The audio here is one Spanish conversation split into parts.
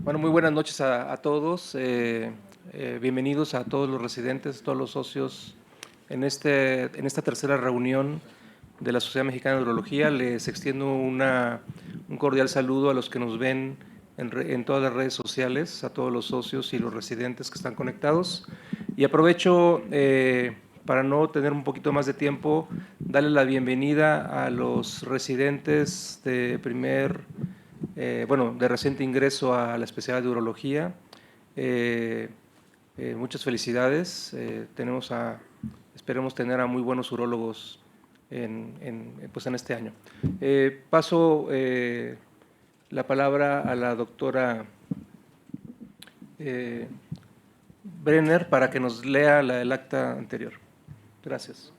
Bueno, muy buenas noches a todos. Bienvenidos a todos los residentes, todos los socios en esta tercera reunión de la Sociedad Mexicana de Urología. Les extiendo un cordial saludo a los que nos ven en todas las redes sociales, a todos los socios y los residentes que están conectados. Y aprovecho, para no tener un poquito más de tiempo, darle la bienvenida a los residentes de de reciente ingreso a la especialidad de urología. Muchas felicidades. Esperemos tener a muy buenos urólogos en este año. Paso la palabra a la doctora Brenner para que nos lea el acta anterior. Gracias.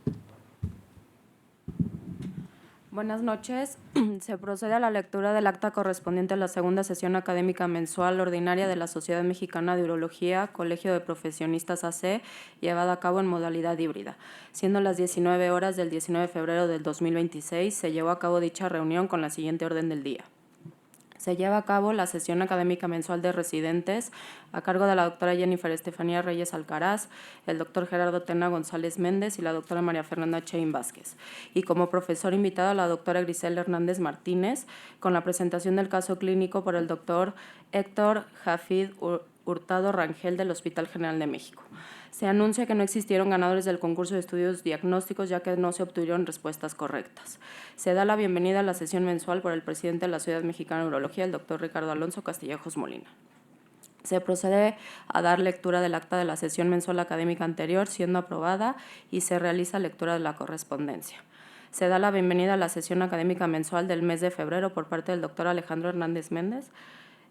Buenas noches. Se procede a la lectura del acta correspondiente a la segunda sesión académica mensual ordinaria de la Sociedad Mexicana de Urología, Colegio de Profesionistas AC, llevada a cabo en modalidad híbrida. Siendo las 19 horas del 19 de febrero del 2026, se llevó a cabo dicha reunión con la siguiente orden del día. Se lleva a cabo la sesión académica mensual de residentes a cargo de la doctora Jennifer Estefanía Reyes Alcaraz, el doctor Gerardo Tena González Méndez y la doctora María Fernanda Chein Vázquez. Y como profesor invitado la doctora Grisel Hernández Martínez, con la presentación del caso clínico por el doctor Héctor Jafid Hurtado Rangel del Hospital General de México. Se anuncia que no existieron ganadores del concurso de estudios diagnósticos ya que no se obtuvieron respuestas correctas. Se da la bienvenida a la sesión mensual por el presidente de la Sociedad Mexicana de Urología, el doctor Ricardo Alonso Castillejos Molina. Se procede a dar lectura del acta de la sesión mensual académica anterior, siendo aprobada, y se realiza lectura de la correspondencia. Se da la bienvenida a la sesión académica mensual del mes de febrero por parte del doctor Alejandro Hernández Méndez.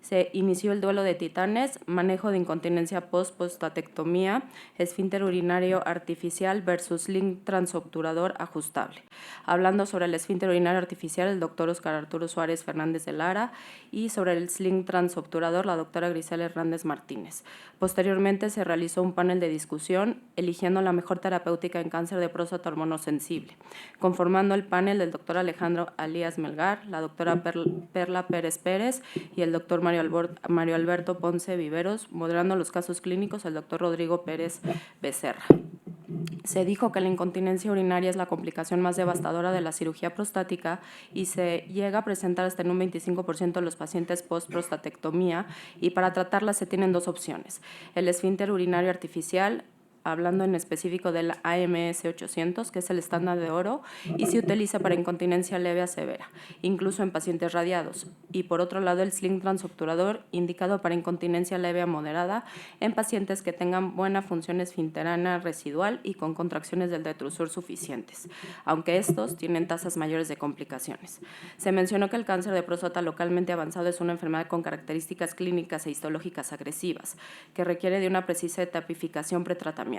Se inició el duelo de titanes, manejo de incontinencia post-prostatectomía, esfínter urinario artificial versus sling transobturador ajustable. Hablando sobre el esfínter urinario artificial, el doctor Oscar Arturo Suárez Fernández de Lara, y sobre el sling transobturador, la doctora Grisel Hernández Martínez. Posteriormente se realizó un panel de discusión eligiendo la mejor terapéutica en cáncer de próstata hormonosensible, conformando el panel del doctor Alejandro Alías Melgar, la doctora Perla Pérez Pérez y el doctor Mario Alberto Ponce Viveros, moderando los casos clínicos el doctor Rodrigo Pérez Becerra. Se dijo que la incontinencia urinaria es la complicación más devastadora de la cirugía prostática y se llega a presentar hasta en un 25% de los pacientes post-prostatectomía, y para tratarla se tienen dos opciones: el esfínter urinario artificial, hablando en específico del AMS 800, que es el estándar de oro, y se utiliza para incontinencia leve a severa, incluso en pacientes radiados. Y por otro lado, el sling transobturador, indicado para incontinencia leve a moderada en pacientes que tengan buena función esfinterana residual y con contracciones del detrusor suficientes, aunque estos tienen tasas mayores de complicaciones. Se mencionó que el cáncer de próstata localmente avanzado es una enfermedad con características clínicas e histológicas agresivas, que requiere de una precisa etapificación pretratamiento.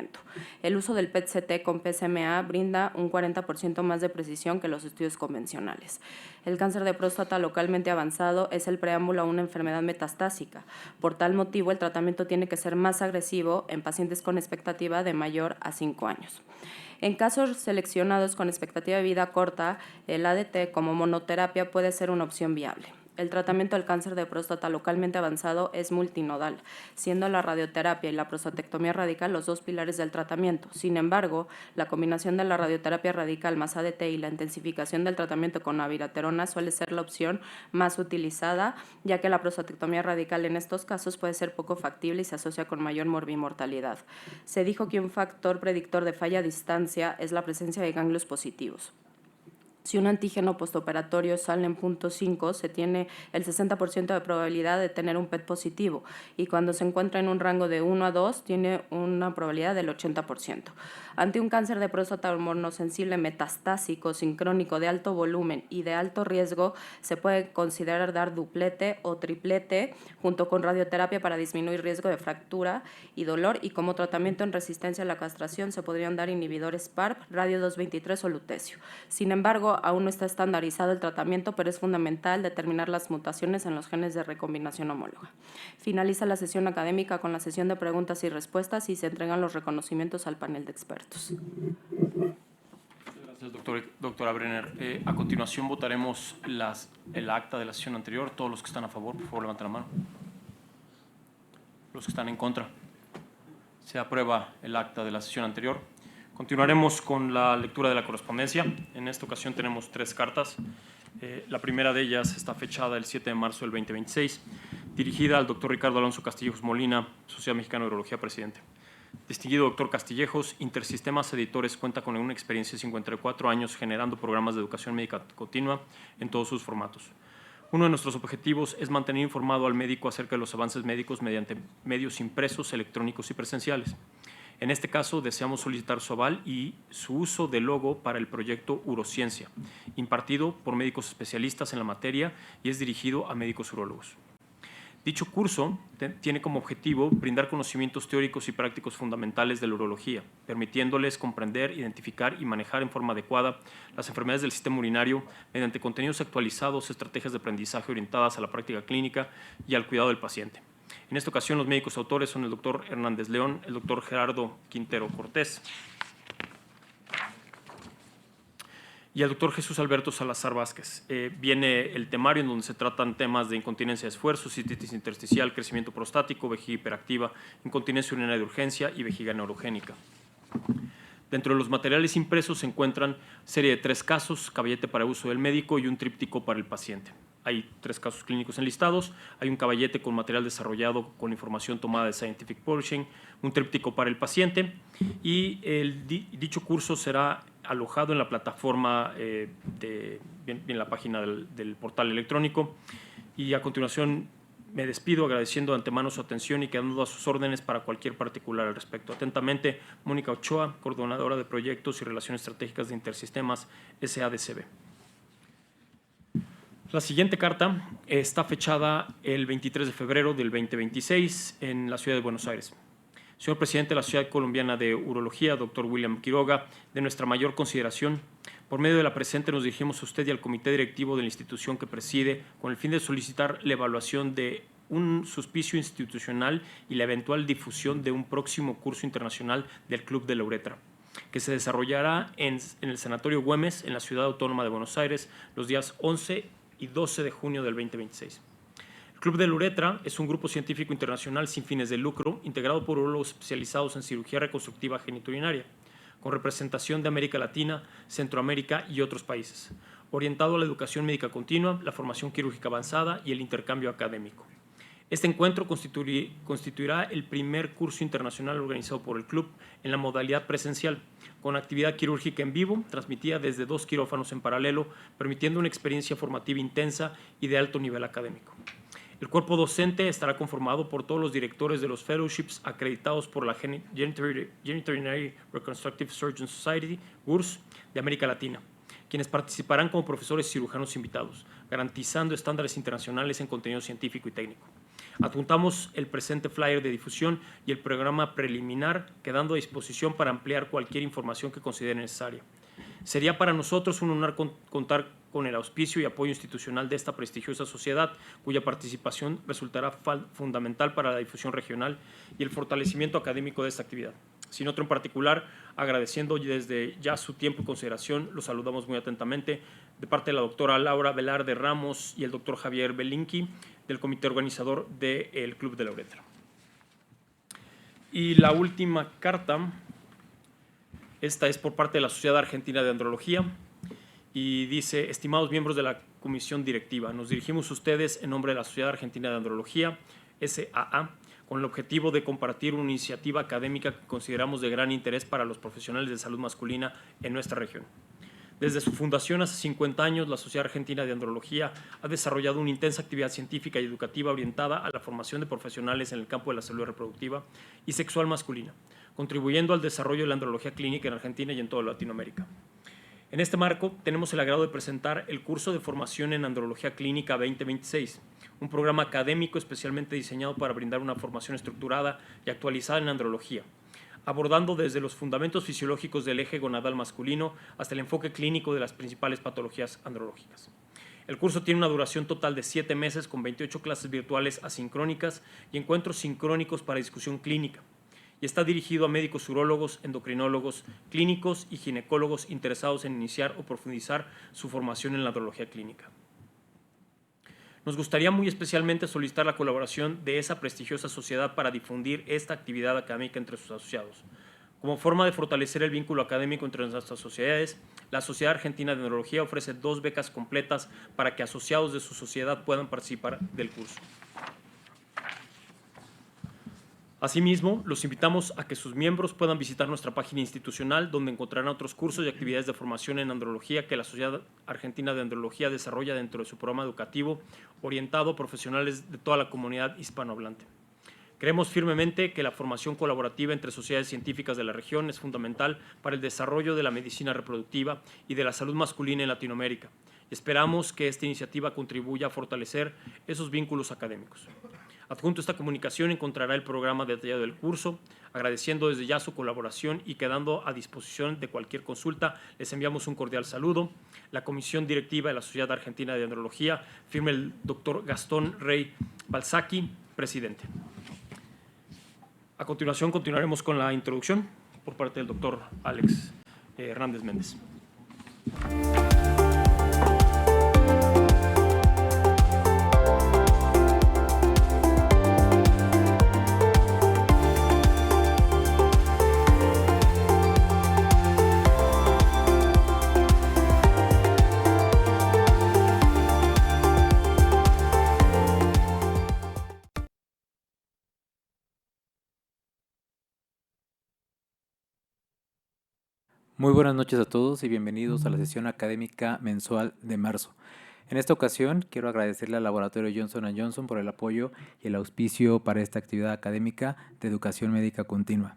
El uso del PET-CT con PSMA brinda un 40% más de precisión que los estudios convencionales. El cáncer de próstata localmente avanzado es el preámbulo a una enfermedad metastásica. Por tal motivo, el tratamiento tiene que ser más agresivo en pacientes con expectativa de mayor a 5 años. En casos seleccionados con expectativa de vida corta, el ADT como monoterapia puede ser una opción viable. El tratamiento del cáncer de próstata localmente avanzado es multinodal, siendo la radioterapia y la prostatectomía radical los dos pilares del tratamiento. Sin embargo, la combinación de la radioterapia radical más ADT y la intensificación del tratamiento con abiraterona suele ser la opción más utilizada, ya que la prostatectomía radical en estos casos puede ser poco factible y se asocia con mayor morbimortalidad. Se dijo que un factor predictor de falla a distancia es la presencia de ganglios positivos. Si un antígeno postoperatorio sale en 0.5, se tiene el 60% de probabilidad de tener un PET positivo, y cuando se encuentra en un rango de 1 a 2, tiene una probabilidad del 80%. Ante un cáncer de próstata hormonosensible metastásico, sincrónico, de alto volumen y de alto riesgo, se puede considerar dar duplete o triplete junto con radioterapia para disminuir riesgo de fractura y dolor, y como tratamiento en resistencia a la castración se podrían dar inhibidores PARP, radio 223 o lutecio. Sin embargo, aún no está estandarizado el tratamiento, pero es fundamental determinar las mutaciones en los genes de recombinación homóloga. Finaliza la sesión académica con la sesión de preguntas y respuestas y se entregan los reconocimientos al panel de expertos. Gracias, doctora Brenner. A continuación votaremos el acta de la sesión anterior. Todos los que están a favor, por favor, levanten la mano. Los que están en contra. Se aprueba el acta de la sesión anterior. Continuaremos con la lectura de la correspondencia. En esta ocasión tenemos 3 cartas. La primera de ellas está fechada el 7 de marzo del 2026, dirigida al doctor Ricardo Alonso Castillejos Molina, Sociedad Mexicana de Urología, presidente. Distinguido doctor Castillejos, Intersistemas Editores cuenta con una experiencia de 54 años generando programas de educación médica continua en todos sus formatos. Uno de nuestros objetivos es mantener informado al médico acerca de los avances médicos mediante medios impresos, electrónicos y presenciales. En este caso, deseamos solicitar su aval y su uso de logo para el proyecto Urociencia, impartido por médicos especialistas en la materia y es dirigido a médicos urólogos. Dicho curso tiene como objetivo brindar conocimientos teóricos y prácticos fundamentales de la urología, permitiéndoles comprender, identificar y manejar en forma adecuada las enfermedades del sistema urinario mediante contenidos actualizados, estrategias de aprendizaje orientadas a la práctica clínica y al cuidado del paciente. En esta ocasión, los médicos autores son el doctor Hernández León, el doctor Gerardo Quintero Cortés y el doctor Jesús Alberto Salazar Vázquez. Viene el temario en donde se tratan temas de incontinencia de esfuerzo, cistitis intersticial, crecimiento prostático, vejiga hiperactiva, incontinencia urinaria de urgencia y vejiga neurogénica. Dentro de los materiales impresos se encuentran serie de 3 casos, caballete para uso del médico y un tríptico para el paciente. Hay 3 casos clínicos enlistados, hay un caballete con material desarrollado con información tomada de Scientific Publishing, un tríptico para el paciente y dicho curso será alojado en la plataforma en la página del portal electrónico. Y a continuación me despido agradeciendo de antemano su atención y quedando a sus órdenes para cualquier particular al respecto. Atentamente, Mónica Ochoa, coordinadora de proyectos y relaciones estratégicas de Intersistemas SADCB. La siguiente carta está fechada el 23 de febrero del 2026 en la ciudad de Buenos Aires. Señor presidente de la Sociedad Colombiana de Urología, doctor William Quiroga, de nuestra mayor consideración, por medio de la presente nos dirigimos a usted y al comité directivo de la institución que preside con el fin de solicitar la evaluación de un suspicio institucional y la eventual difusión de un próximo curso internacional del Club de la Uretra, que se desarrollará en el Sanatorio Güemes, en la Ciudad Autónoma de Buenos Aires, los días 11 y 12 de junio del 2026. El Club de la Uretra es un grupo científico internacional sin fines de lucro, integrado por urólogos especializados en cirugía reconstructiva geniturinaria, con representación de América Latina, Centroamérica y otros países, orientado a la educación médica continua, la formación quirúrgica avanzada y el intercambio académico. Este encuentro constituirá el primer curso internacional organizado por el club en la modalidad presencial, con actividad quirúrgica en vivo, transmitida desde 2 quirófanos en paralelo, permitiendo una experiencia formativa intensa y de alto nivel académico. El cuerpo docente estará conformado por todos los directores de los fellowships acreditados por la Genitourinary Reconstructive Surgeon Society, GURS, de América Latina, quienes participarán como profesores y cirujanos invitados, garantizando estándares internacionales en contenido científico y técnico. Adjuntamos el presente flyer de difusión y el programa preliminar, quedando a disposición para ampliar cualquier información que considere necesaria. Sería para nosotros un honor contar con el auspicio y apoyo institucional de esta prestigiosa sociedad, cuya participación resultará fundamental para la difusión regional y el fortalecimiento académico de esta actividad. Sin otro en particular, agradeciendo desde ya su tiempo y consideración, los saludamos muy atentamente de parte de la doctora Laura Velarde Ramos y el doctor Javier Belinqui, del comité organizador del Club de la Uretra. Y la última carta, esta es por parte de la Sociedad Argentina de Andrología y dice: estimados miembros de la comisión directiva, nos dirigimos a ustedes en nombre de la Sociedad Argentina de Andrología, SAA, con el objetivo de compartir una iniciativa académica que consideramos de gran interés para los profesionales de salud masculina en nuestra región. Desde su fundación hace 50 años, la Sociedad Argentina de Andrología ha desarrollado una intensa actividad científica y educativa orientada a la formación de profesionales en el campo de la salud reproductiva y sexual masculina, contribuyendo al desarrollo de la andrología clínica en Argentina y en toda Latinoamérica. En este marco, tenemos el agrado de presentar el curso de formación en Andrología Clínica 2026, un programa académico especialmente diseñado para brindar una formación estructurada y actualizada en andrología, abordando desde los fundamentos fisiológicos del eje gonadal masculino hasta el enfoque clínico de las principales patologías andrológicas. El curso tiene una duración total de 7 meses con 28 clases virtuales asincrónicas y encuentros sincrónicos para discusión clínica, y está dirigido a médicos urólogos, endocrinólogos, clínicos y ginecólogos interesados en iniciar o profundizar su formación en la andrología clínica. Nos gustaría muy especialmente solicitar la colaboración de esa prestigiosa sociedad para difundir esta actividad académica entre sus asociados. Como forma de fortalecer el vínculo académico entre nuestras sociedades, la Sociedad Argentina de Neurología ofrece 2 becas completas para que asociados de su sociedad puedan participar del curso. Asimismo, los invitamos a que sus miembros puedan visitar nuestra página institucional, donde encontrarán otros cursos y actividades de formación en andrología que la Sociedad Argentina de Andrología desarrolla dentro de su programa educativo orientado a profesionales de toda la comunidad hispanohablante. Creemos firmemente que la formación colaborativa entre sociedades científicas de la región es fundamental para el desarrollo de la medicina reproductiva y de la salud masculina en Latinoamérica. Esperamos que esta iniciativa contribuya a fortalecer esos vínculos académicos. Adjunto a esta comunicación encontrará el programa detallado del curso. Agradeciendo desde ya su colaboración y quedando a disposición de cualquier consulta, les enviamos un cordial saludo. La Comisión Directiva de la Sociedad Argentina de Andrología, firma el doctor Gastón Rey Balsaqui, presidente. A continuación, continuaremos con la introducción por parte del doctor Alex Hernández Méndez. Muy buenas noches a todos y bienvenidos a la sesión académica mensual de marzo. En esta ocasión quiero agradecerle al laboratorio Johnson & Johnson por el apoyo y el auspicio para esta actividad académica de educación médica continua.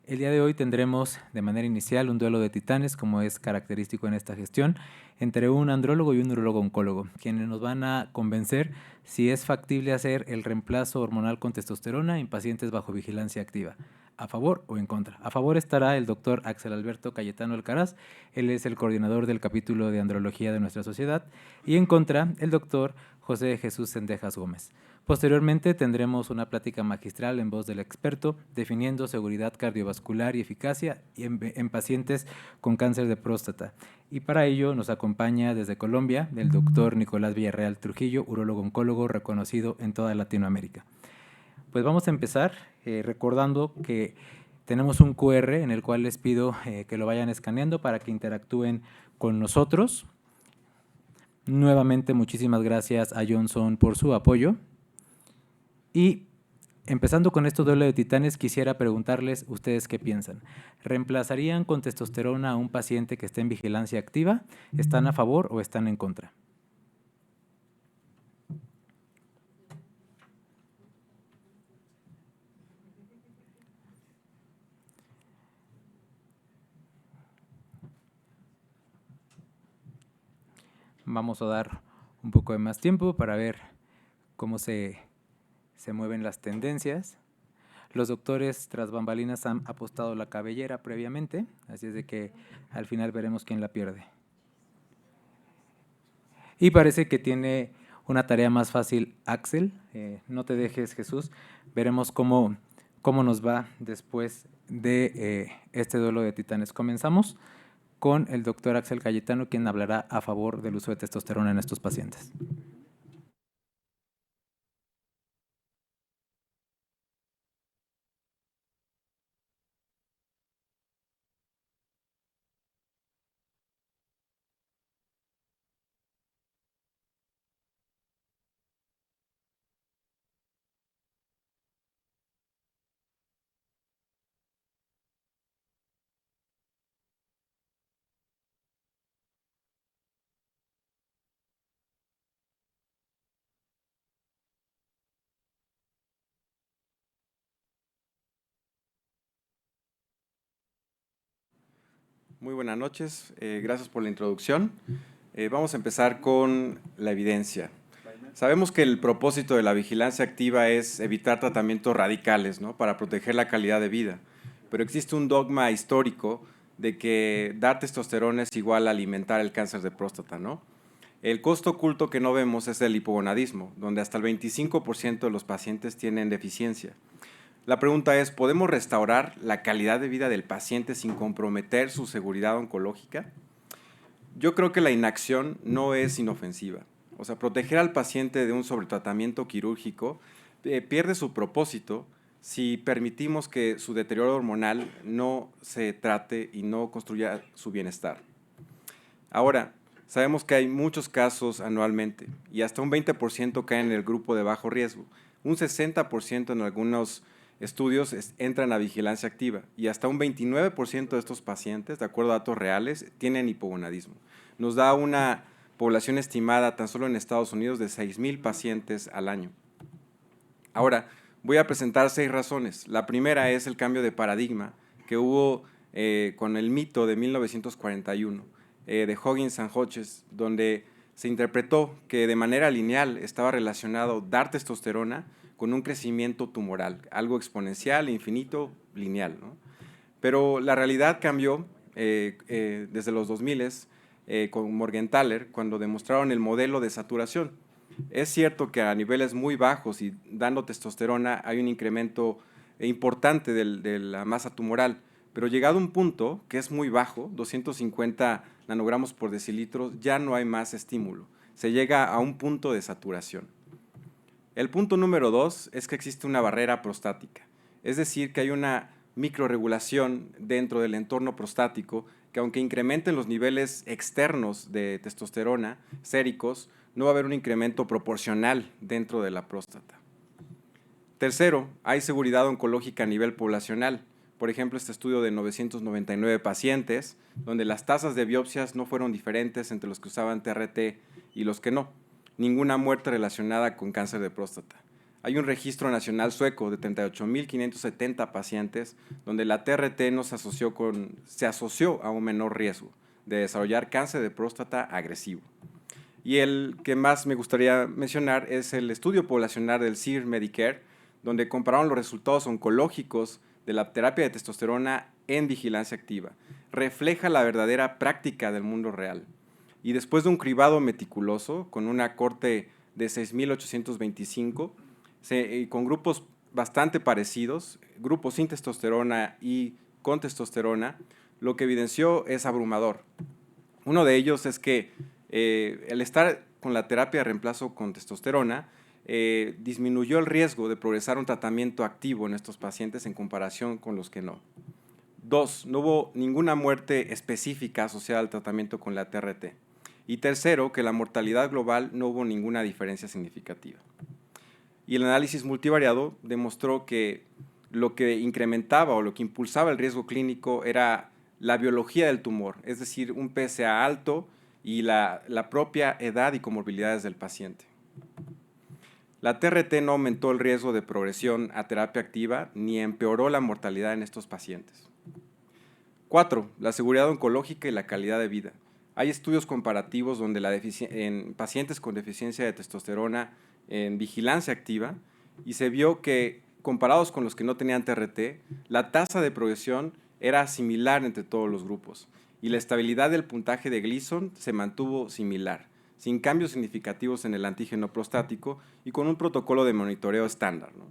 El día de hoy tendremos de manera inicial un duelo de titanes, como es característico en esta gestión, entre un andrólogo y un neurólogo oncólogo, quienes nos van a convencer si es factible hacer el reemplazo hormonal con testosterona en pacientes bajo vigilancia activa. ¿A favor o en contra? A favor estará el doctor Axel Alberto Cayetano Alcaraz, él es el coordinador del capítulo de andrología de nuestra sociedad, y en contra el doctor José Jesús Cendejas Gómez. Posteriormente tendremos una plática magistral en voz del experto definiendo seguridad cardiovascular y eficacia en pacientes con cáncer de próstata. Y para ello nos acompaña desde Colombia el doctor Nicolás Villarreal Trujillo, urólogo oncólogo reconocido en toda Latinoamérica. Pues vamos a empezar recordando que tenemos un QR en el cual les pido que lo vayan escaneando para que interactúen con nosotros. Nuevamente muchísimas gracias a Johnson por su apoyo. Y empezando con este duelo de titanes, quisiera preguntarles ustedes qué piensan. ¿Reemplazarían con testosterona a un paciente que esté en vigilancia activa? ¿Están a favor o están en contra? Vamos a dar un poco de más tiempo para ver cómo se mueven las tendencias. Los doctores tras bambalinas han apostado la cabellera previamente, así es de que al final veremos quién la pierde. Y parece que tiene una tarea más fácil Axel. No te dejes, Jesús. Veremos cómo nos va después de este duelo de titanes. Comenzamos con el doctor Axel Cayetano, quien hablará a favor del uso de testosterona en estos pacientes. Muy buenas noches, gracias por la introducción. Vamos a empezar con la evidencia. Sabemos que el propósito de la vigilancia activa es evitar tratamientos radicales, ¿no?, para proteger la calidad de vida, pero existe un dogma histórico de que dar testosterona es igual a alimentar el cáncer de próstata, ¿no? El costo oculto que no vemos es el hipogonadismo, donde hasta el 25% de los pacientes tienen deficiencia. La pregunta es, ¿podemos restaurar la calidad de vida del paciente sin comprometer su seguridad oncológica? Yo creo que la inacción no es inofensiva. O sea, proteger al paciente de un sobretratamiento quirúrgico pierde su propósito si permitimos que su deterioro hormonal no se trate y no construya su bienestar. Ahora, sabemos que hay muchos casos anualmente y hasta un 20% caen en el grupo de bajo riesgo. Un 60% en algunos estudios entran a vigilancia activa y hasta un 29% de estos pacientes, de acuerdo a datos reales, tienen hipogonadismo. Nos da una población estimada tan solo en Estados Unidos de 6,000 pacientes al año. Ahora, voy a presentar 6 razones. La primera es el cambio de paradigma que hubo con el mito de 1941 de Huggins and Hodges, donde se interpretó que de manera lineal estaba relacionado dar testosterona con un crecimiento tumoral, algo exponencial, infinito, lineal, ¿no? Pero la realidad cambió desde los 2000 con Morgenthaler, cuando demostraron el modelo de saturación. Es cierto que a niveles muy bajos y dando testosterona hay un incremento importante de la masa tumoral, pero llegado a un punto que es muy bajo, 250 nanogramos por decilitro, ya no hay más estímulo. Se llega a un punto de saturación. El punto número 2 es que existe una barrera prostática, es decir, que hay una microregulación dentro del entorno prostático que aunque incrementen los niveles externos de testosterona séricos, no va a haber un incremento proporcional dentro de la próstata. Tercero, hay seguridad oncológica a nivel poblacional. Por ejemplo, este estudio de 999 pacientes, donde las tasas de biopsias no fueron diferentes entre los que usaban TRT y los que no. Ninguna muerte relacionada con cáncer de próstata. Hay un registro nacional sueco de 38,570 pacientes, donde la TRT se asoció a un menor riesgo de desarrollar cáncer de próstata agresivo. Y el que más me gustaría mencionar es el estudio poblacional del CIR Medicare, donde compararon los resultados oncológicos de la terapia de testosterona en vigilancia activa. Refleja la verdadera práctica del mundo real. Y después de un cribado meticuloso, con una corte de 6,825, con grupos bastante parecidos, grupos sin testosterona y con testosterona, lo que evidenció es abrumador. Uno de ellos es que el estar con la terapia de reemplazo con testosterona disminuyó el riesgo de progresar un tratamiento activo en estos pacientes en comparación con los que no. 2, no hubo ninguna muerte específica asociada al tratamiento con la TRT. Y tercero, que la mortalidad global no hubo ninguna diferencia significativa. Y el análisis multivariado demostró que lo que incrementaba o lo que impulsaba el riesgo clínico era la biología del tumor, es decir, un PSA alto y la propia edad y comorbilidades del paciente. La TRT no aumentó el riesgo de progresión a terapia activa ni empeoró la mortalidad en estos pacientes. 4. La seguridad oncológica y la calidad de vida. Hay estudios comparativos donde en pacientes con deficiencia de testosterona en vigilancia activa y se vio que comparados con los que no tenían TRT, la tasa de progresión era similar entre todos los grupos y la estabilidad del puntaje de Gleason se mantuvo similar, sin cambios significativos en el antígeno prostático y con un protocolo de monitoreo estándar, ¿no?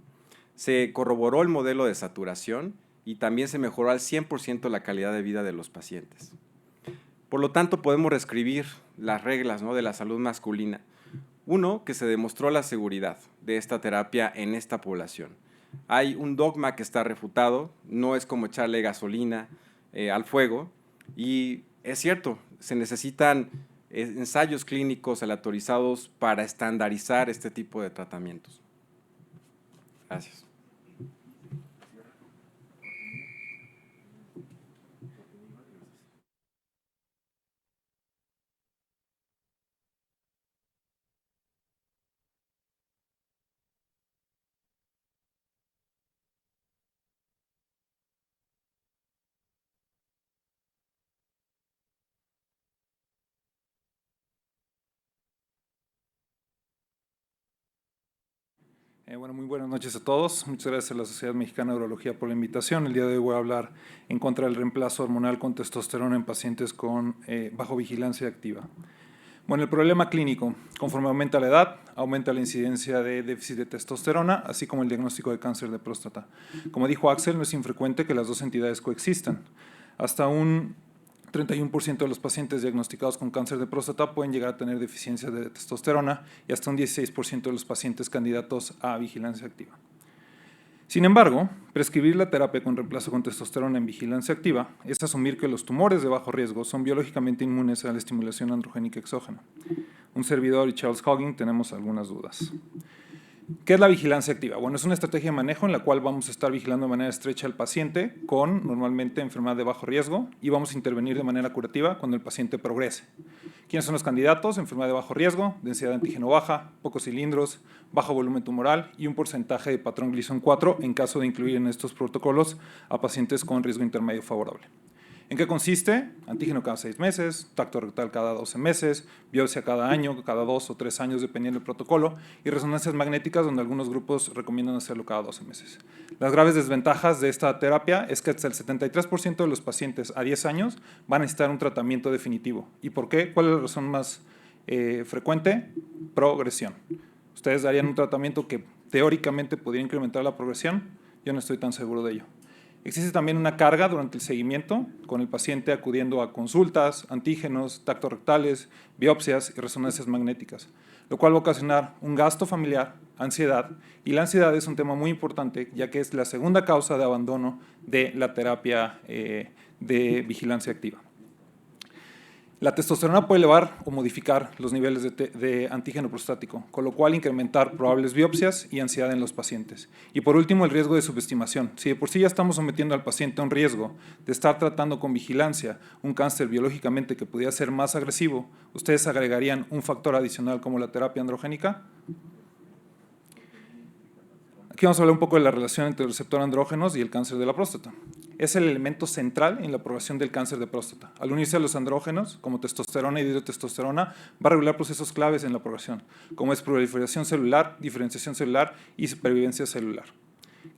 Se corroboró el modelo de saturación y también se mejoró al 100% la calidad de vida de los pacientes. Por lo tanto, podemos reescribir las reglas, ¿no?, de la salud masculina. Uno, que se demostró la seguridad de esta terapia en esta población. Hay un dogma que está refutado, no es como echarle gasolina al fuego, y es cierto, se necesitan ensayos clínicos aleatorizados para estandarizar este tipo de tratamientos. Gracias. Muy buenas noches a todos. Muchas gracias a la Sociedad Mexicana de Urología por la invitación. El día de hoy voy a hablar en contra del reemplazo hormonal con testosterona en pacientes bajo vigilancia activa. Bueno, el problema clínico. Conforme aumenta la edad, aumenta la incidencia de déficit de testosterona, así como el diagnóstico de cáncer de próstata. Como dijo Axel, no es infrecuente que las dos entidades coexistan. Hasta un 31% de los pacientes diagnosticados con cáncer de próstata pueden llegar a tener deficiencia de testosterona y hasta un 16% de los pacientes candidatos a vigilancia activa. Sin embargo, prescribir la terapia con reemplazo con testosterona en vigilancia activa es asumir que los tumores de bajo riesgo son biológicamente inmunes a la estimulación androgénica exógena. Un servidor y Charles Hogging tenemos algunas dudas. ¿Qué es la vigilancia activa? Bueno, es una estrategia de manejo en la cual vamos a estar vigilando de manera estrecha al paciente con normalmente enfermedad de bajo riesgo y vamos a intervenir de manera curativa cuando el paciente progrese. ¿Quiénes son los candidatos? Enfermedad de bajo riesgo, densidad de antígeno baja, pocos cilindros, bajo volumen tumoral y un porcentaje de patrón Gleason 4 en caso de incluir en estos protocolos a pacientes con riesgo intermedio favorable. ¿En qué consiste? Antígeno cada 6 meses, tacto rectal cada 12 meses, biopsia cada año, cada 2 o 3 años dependiendo del protocolo y resonancias magnéticas donde algunos grupos recomiendan hacerlo cada 12 meses. Las graves desventajas de esta terapia es que hasta el 73% de los pacientes a 10 años van a necesitar un tratamiento definitivo. ¿Y por qué? ¿Cuál es la razón más frecuente? Progresión. ¿Ustedes darían un tratamiento que teóricamente podría incrementar la progresión? Yo no estoy tan seguro de ello. Existe también una carga durante el seguimiento, con el paciente acudiendo a consultas, antígenos, tactos rectales, biopsias y resonancias magnéticas, lo cual va a ocasionar un gasto familiar, ansiedad, y la ansiedad es un tema muy importante, ya que es la segunda causa de abandono de la terapia de vigilancia activa. La testosterona puede elevar o modificar los niveles de antígeno prostático, con lo cual incrementar probables biopsias y ansiedad en los pacientes. Y por último, el riesgo de subestimación. Si de por sí ya estamos sometiendo al paciente a un riesgo de estar tratando con vigilancia un cáncer biológicamente que pudiera ser más agresivo, ¿ustedes agregarían un factor adicional como la terapia androgénica? Aquí vamos a hablar un poco de la relación entre el receptor andrógenos y el cáncer de la próstata. Es el elemento central en la progresión del cáncer de próstata. Al unirse a los andrógenos, como testosterona y dihidrotestosterona, va a regular procesos claves en la progresión, como es proliferación celular, diferenciación celular y supervivencia celular.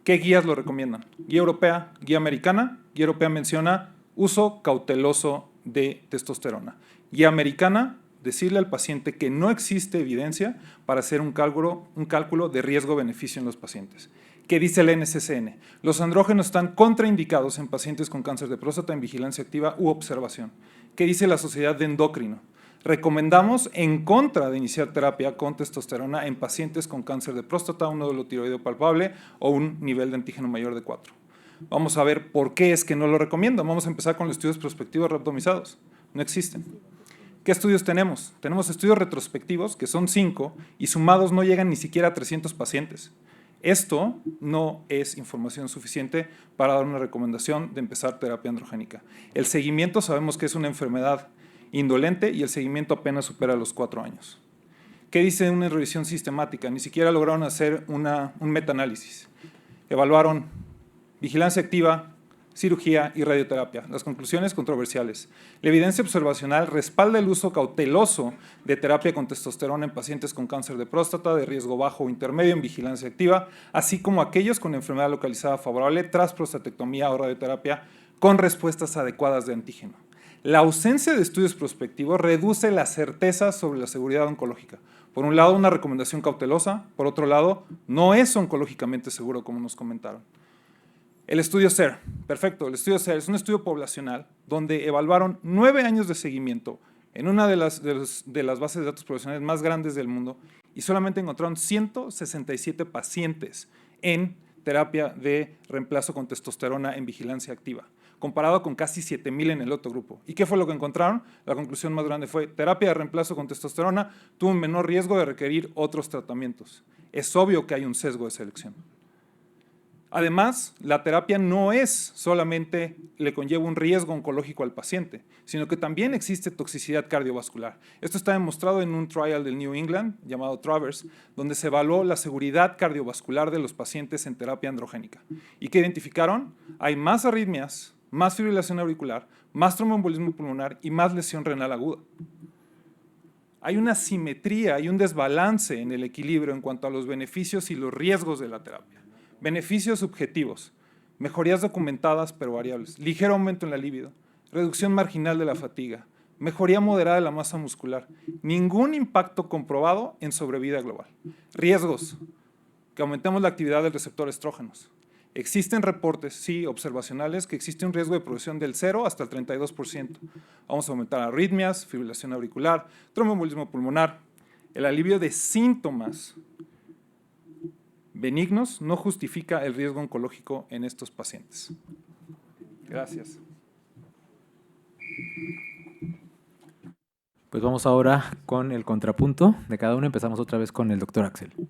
¿Qué guías lo recomiendan? Guía europea, guía americana. Guía europea menciona uso cauteloso de testosterona. Guía americana, decirle al paciente que no existe evidencia para hacer un cálculo de riesgo-beneficio en los pacientes. ¿Qué dice el NCCN? Los andrógenos están contraindicados en pacientes con cáncer de próstata en vigilancia activa u observación. ¿Qué dice la Sociedad de Endocrino? Recomendamos en contra de iniciar terapia con testosterona en pacientes con cáncer de próstata, un nódulo tiroideo palpable o un nivel de antígeno mayor de 4. Vamos a ver por qué es que no lo recomiendan. Vamos a empezar con los estudios prospectivos randomizados. No existen. ¿Qué estudios tenemos? Tenemos estudios retrospectivos, que son 5, y sumados no llegan ni siquiera a 300 pacientes. Esto no es información suficiente para dar una recomendación de empezar terapia androgénica. El seguimiento sabemos que es una enfermedad indolente y el seguimiento apenas supera los 4 años. ¿Qué dice una revisión sistemática? Ni siquiera lograron hacer un metaanálisis. Evaluaron vigilancia activa, cirugía y radioterapia. Las conclusiones controversiales. La evidencia observacional respalda el uso cauteloso de terapia con testosterona en pacientes con cáncer de próstata de riesgo bajo o intermedio en vigilancia activa, así como aquellos con enfermedad localizada favorable tras prostatectomía o radioterapia con respuestas adecuadas de antígeno. La ausencia de estudios prospectivos reduce la certeza sobre la seguridad oncológica. Por un lado, una recomendación cautelosa, por otro lado, no es oncológicamente seguro, como nos comentaron. El estudio SER, perfecto, el estudio SER es un estudio poblacional donde evaluaron 9 años de seguimiento en una de las bases de datos poblacionales más grandes del mundo y solamente encontraron 167 pacientes en terapia de reemplazo con testosterona en vigilancia activa, comparado con casi 7,000 en el otro grupo. ¿Y qué fue lo que encontraron? La conclusión más grande fue terapia de reemplazo con testosterona tuvo un menor riesgo de requerir otros tratamientos. Es obvio que hay un sesgo de selección. Además, la terapia no es solamente le conlleva un riesgo oncológico al paciente, sino que también existe toxicidad cardiovascular. Esto está demostrado en un trial del New England llamado TRAVERSE, donde se evaluó la seguridad cardiovascular de los pacientes en terapia androgénica. ¿Y qué identificaron? Hay más arritmias, más fibrilación auricular, más tromboembolismo pulmonar y más lesión renal aguda. Hay una simetría y un desbalance en el equilibrio en cuanto a los beneficios y los riesgos de la terapia. Beneficios subjetivos, mejorías documentadas pero variables, ligero aumento en la libido, reducción marginal de la fatiga, mejoría moderada de la masa muscular, ningún impacto comprobado en sobrevida global. Riesgos, que aumentemos la actividad del receptor estrógenos, Existen reportes, sí, observacionales, que existe un riesgo de progresión del 0 hasta el 32%. Vamos a aumentar arritmias, fibrilación auricular, tromboembolismo pulmonar. El alivio de síntomas benignos no justifica el riesgo oncológico en estos pacientes. Gracias. Pues vamos ahora con el contrapunto de cada uno. Empezamos otra vez con el doctor Axel. Sí.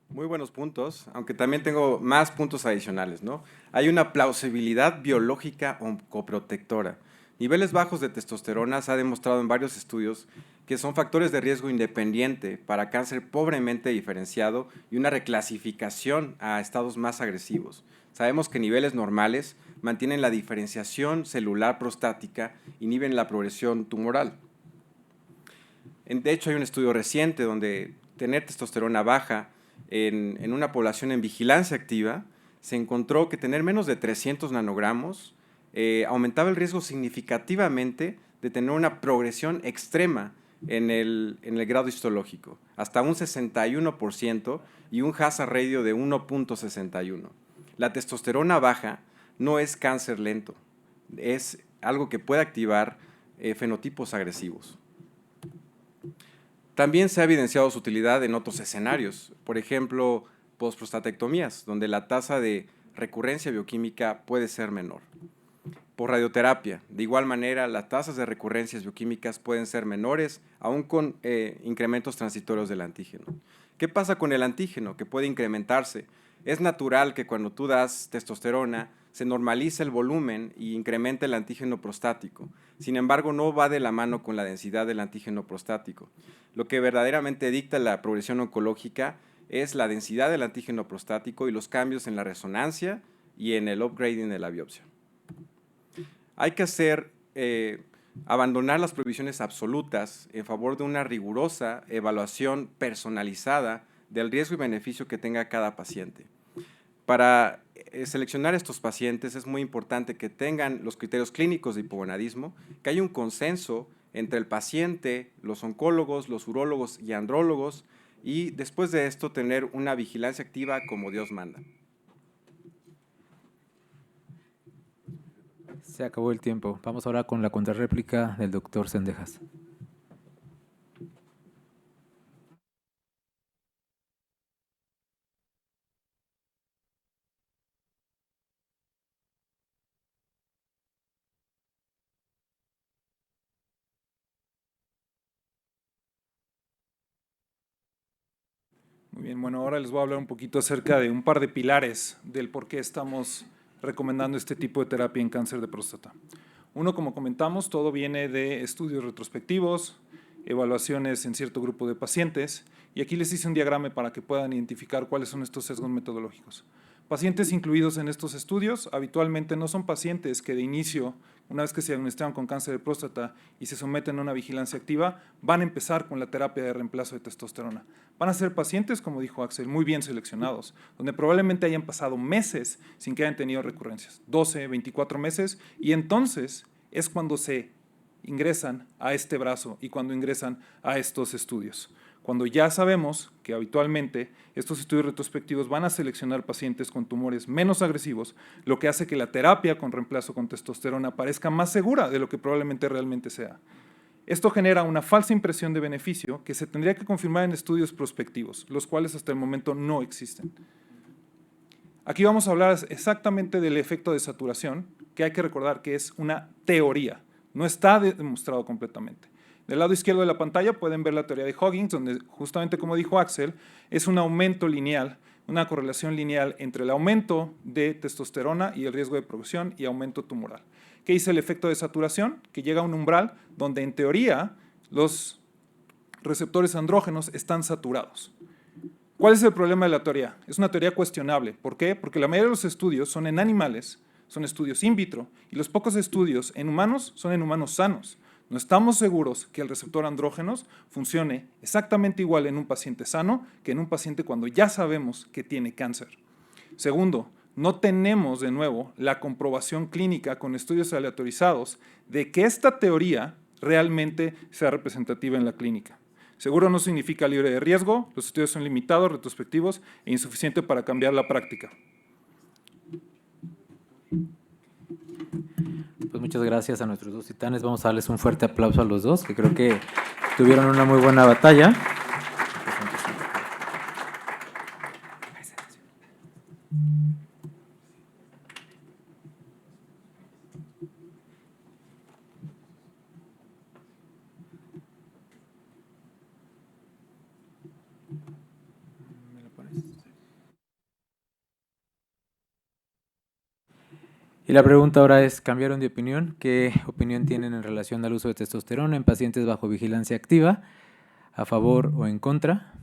Muy buenos puntos, aunque también tengo más puntos adicionales, ¿no? Hay una plausibilidad biológica oncoprotectora. Niveles bajos de testosterona se ha demostrado en varios estudios que son factores de riesgo independiente para cáncer pobremente diferenciado y una reclasificación a estados más agresivos. Sabemos que niveles normales mantienen la diferenciación celular prostática, inhiben la progresión tumoral. De hecho, hay un estudio reciente donde tener testosterona baja en una población en vigilancia activa, se encontró que tener menos de 300 nanogramos aumentaba el riesgo significativamente de tener una progresión extrema en el grado histológico, hasta un 61% y un hazard ratio de 1.61. La testosterona baja no es cáncer lento, es algo que puede activar fenotipos agresivos. También se ha evidenciado su utilidad en otros escenarios, por ejemplo, postprostatectomías, donde la tasa de recurrencia bioquímica puede ser menor. Por radioterapia, de igual manera, las tasas de recurrencias bioquímicas pueden ser menores, aún con incrementos transitorios del antígeno. ¿Qué pasa con el antígeno? Que puede incrementarse. Es natural que cuando tú das testosterona, se normalice el volumen y incrementa el antígeno prostático. Sin embargo, no va de la mano con la densidad del antígeno prostático. Lo que verdaderamente dicta la progresión oncológica es la densidad del antígeno prostático y los cambios en la resonancia y en el upgrading de la biopsia. Hay que abandonar las prohibiciones absolutas en favor de una rigurosa evaluación personalizada del riesgo y beneficio que tenga cada paciente. Para seleccionar estos pacientes es muy importante que tengan los criterios clínicos de hipogonadismo, que haya un consenso entre el paciente, los oncólogos, los urólogos y andrólogos, y después de esto tener una vigilancia activa como Dios manda. Se acabó el tiempo. Vamos ahora con la contrarréplica del doctor Sendejas. Muy bien, bueno, ahora les voy a hablar un poquito acerca de un par de pilares del por qué estamos recomendando este tipo de terapia en cáncer de próstata. Uno, como comentamos, todo viene de estudios retrospectivos, evaluaciones en cierto grupo de pacientes, y aquí les hice un diagrama para que puedan identificar cuáles son estos sesgos metodológicos. Pacientes incluidos en estos estudios habitualmente no son pacientes que de inicio, una vez que se diagnostican con cáncer de próstata y se someten a una vigilancia activa, van a empezar con la terapia de reemplazo de testosterona. Van a ser pacientes, como dijo Axel, muy bien seleccionados, donde probablemente hayan pasado meses sin que hayan tenido recurrencias, 12, 24 meses, y entonces es cuando se ingresan a este brazo y cuando ingresan a estos estudios. Cuando ya sabemos que habitualmente estos estudios retrospectivos van a seleccionar pacientes con tumores menos agresivos, lo que hace que la terapia con reemplazo con testosterona parezca más segura de lo que probablemente realmente sea. Esto genera una falsa impresión de beneficio que se tendría que confirmar en estudios prospectivos, los cuales hasta el momento no existen. Aquí vamos a hablar exactamente del efecto de saturación, que hay que recordar que es una teoría, no está demostrado completamente. Del lado izquierdo de la pantalla pueden ver la teoría de Huggins, donde justamente como dijo Axel, es un aumento lineal, una correlación lineal entre el aumento de testosterona y el riesgo de progresión y aumento tumoral. ¿Qué dice el efecto de saturación? Que llega a un umbral donde en teoría los receptores andrógenos están saturados. ¿Cuál es el problema de la teoría? Es una teoría cuestionable. ¿Por qué? Porque la mayoría de los estudios son en animales, son estudios in vitro, y los pocos estudios en humanos son en humanos sanos, No estamos seguros que el receptor andrógenos funcione exactamente igual en un paciente sano que en un paciente cuando ya sabemos que tiene cáncer. Segundo, no tenemos de nuevo la comprobación clínica con estudios aleatorizados de que esta teoría realmente sea representativa en la clínica. Seguro no significa libre de riesgo, los estudios son limitados, retrospectivos e insuficientes para cambiar la práctica. Pues muchas gracias a nuestros dos titanes. Vamos a darles un fuerte aplauso a los dos, que creo que tuvieron una muy buena batalla. Y la pregunta ahora es, ¿cambiaron de opinión? ¿Qué opinión tienen en relación al uso de testosterona en pacientes bajo vigilancia activa? ¿A favor o en contra?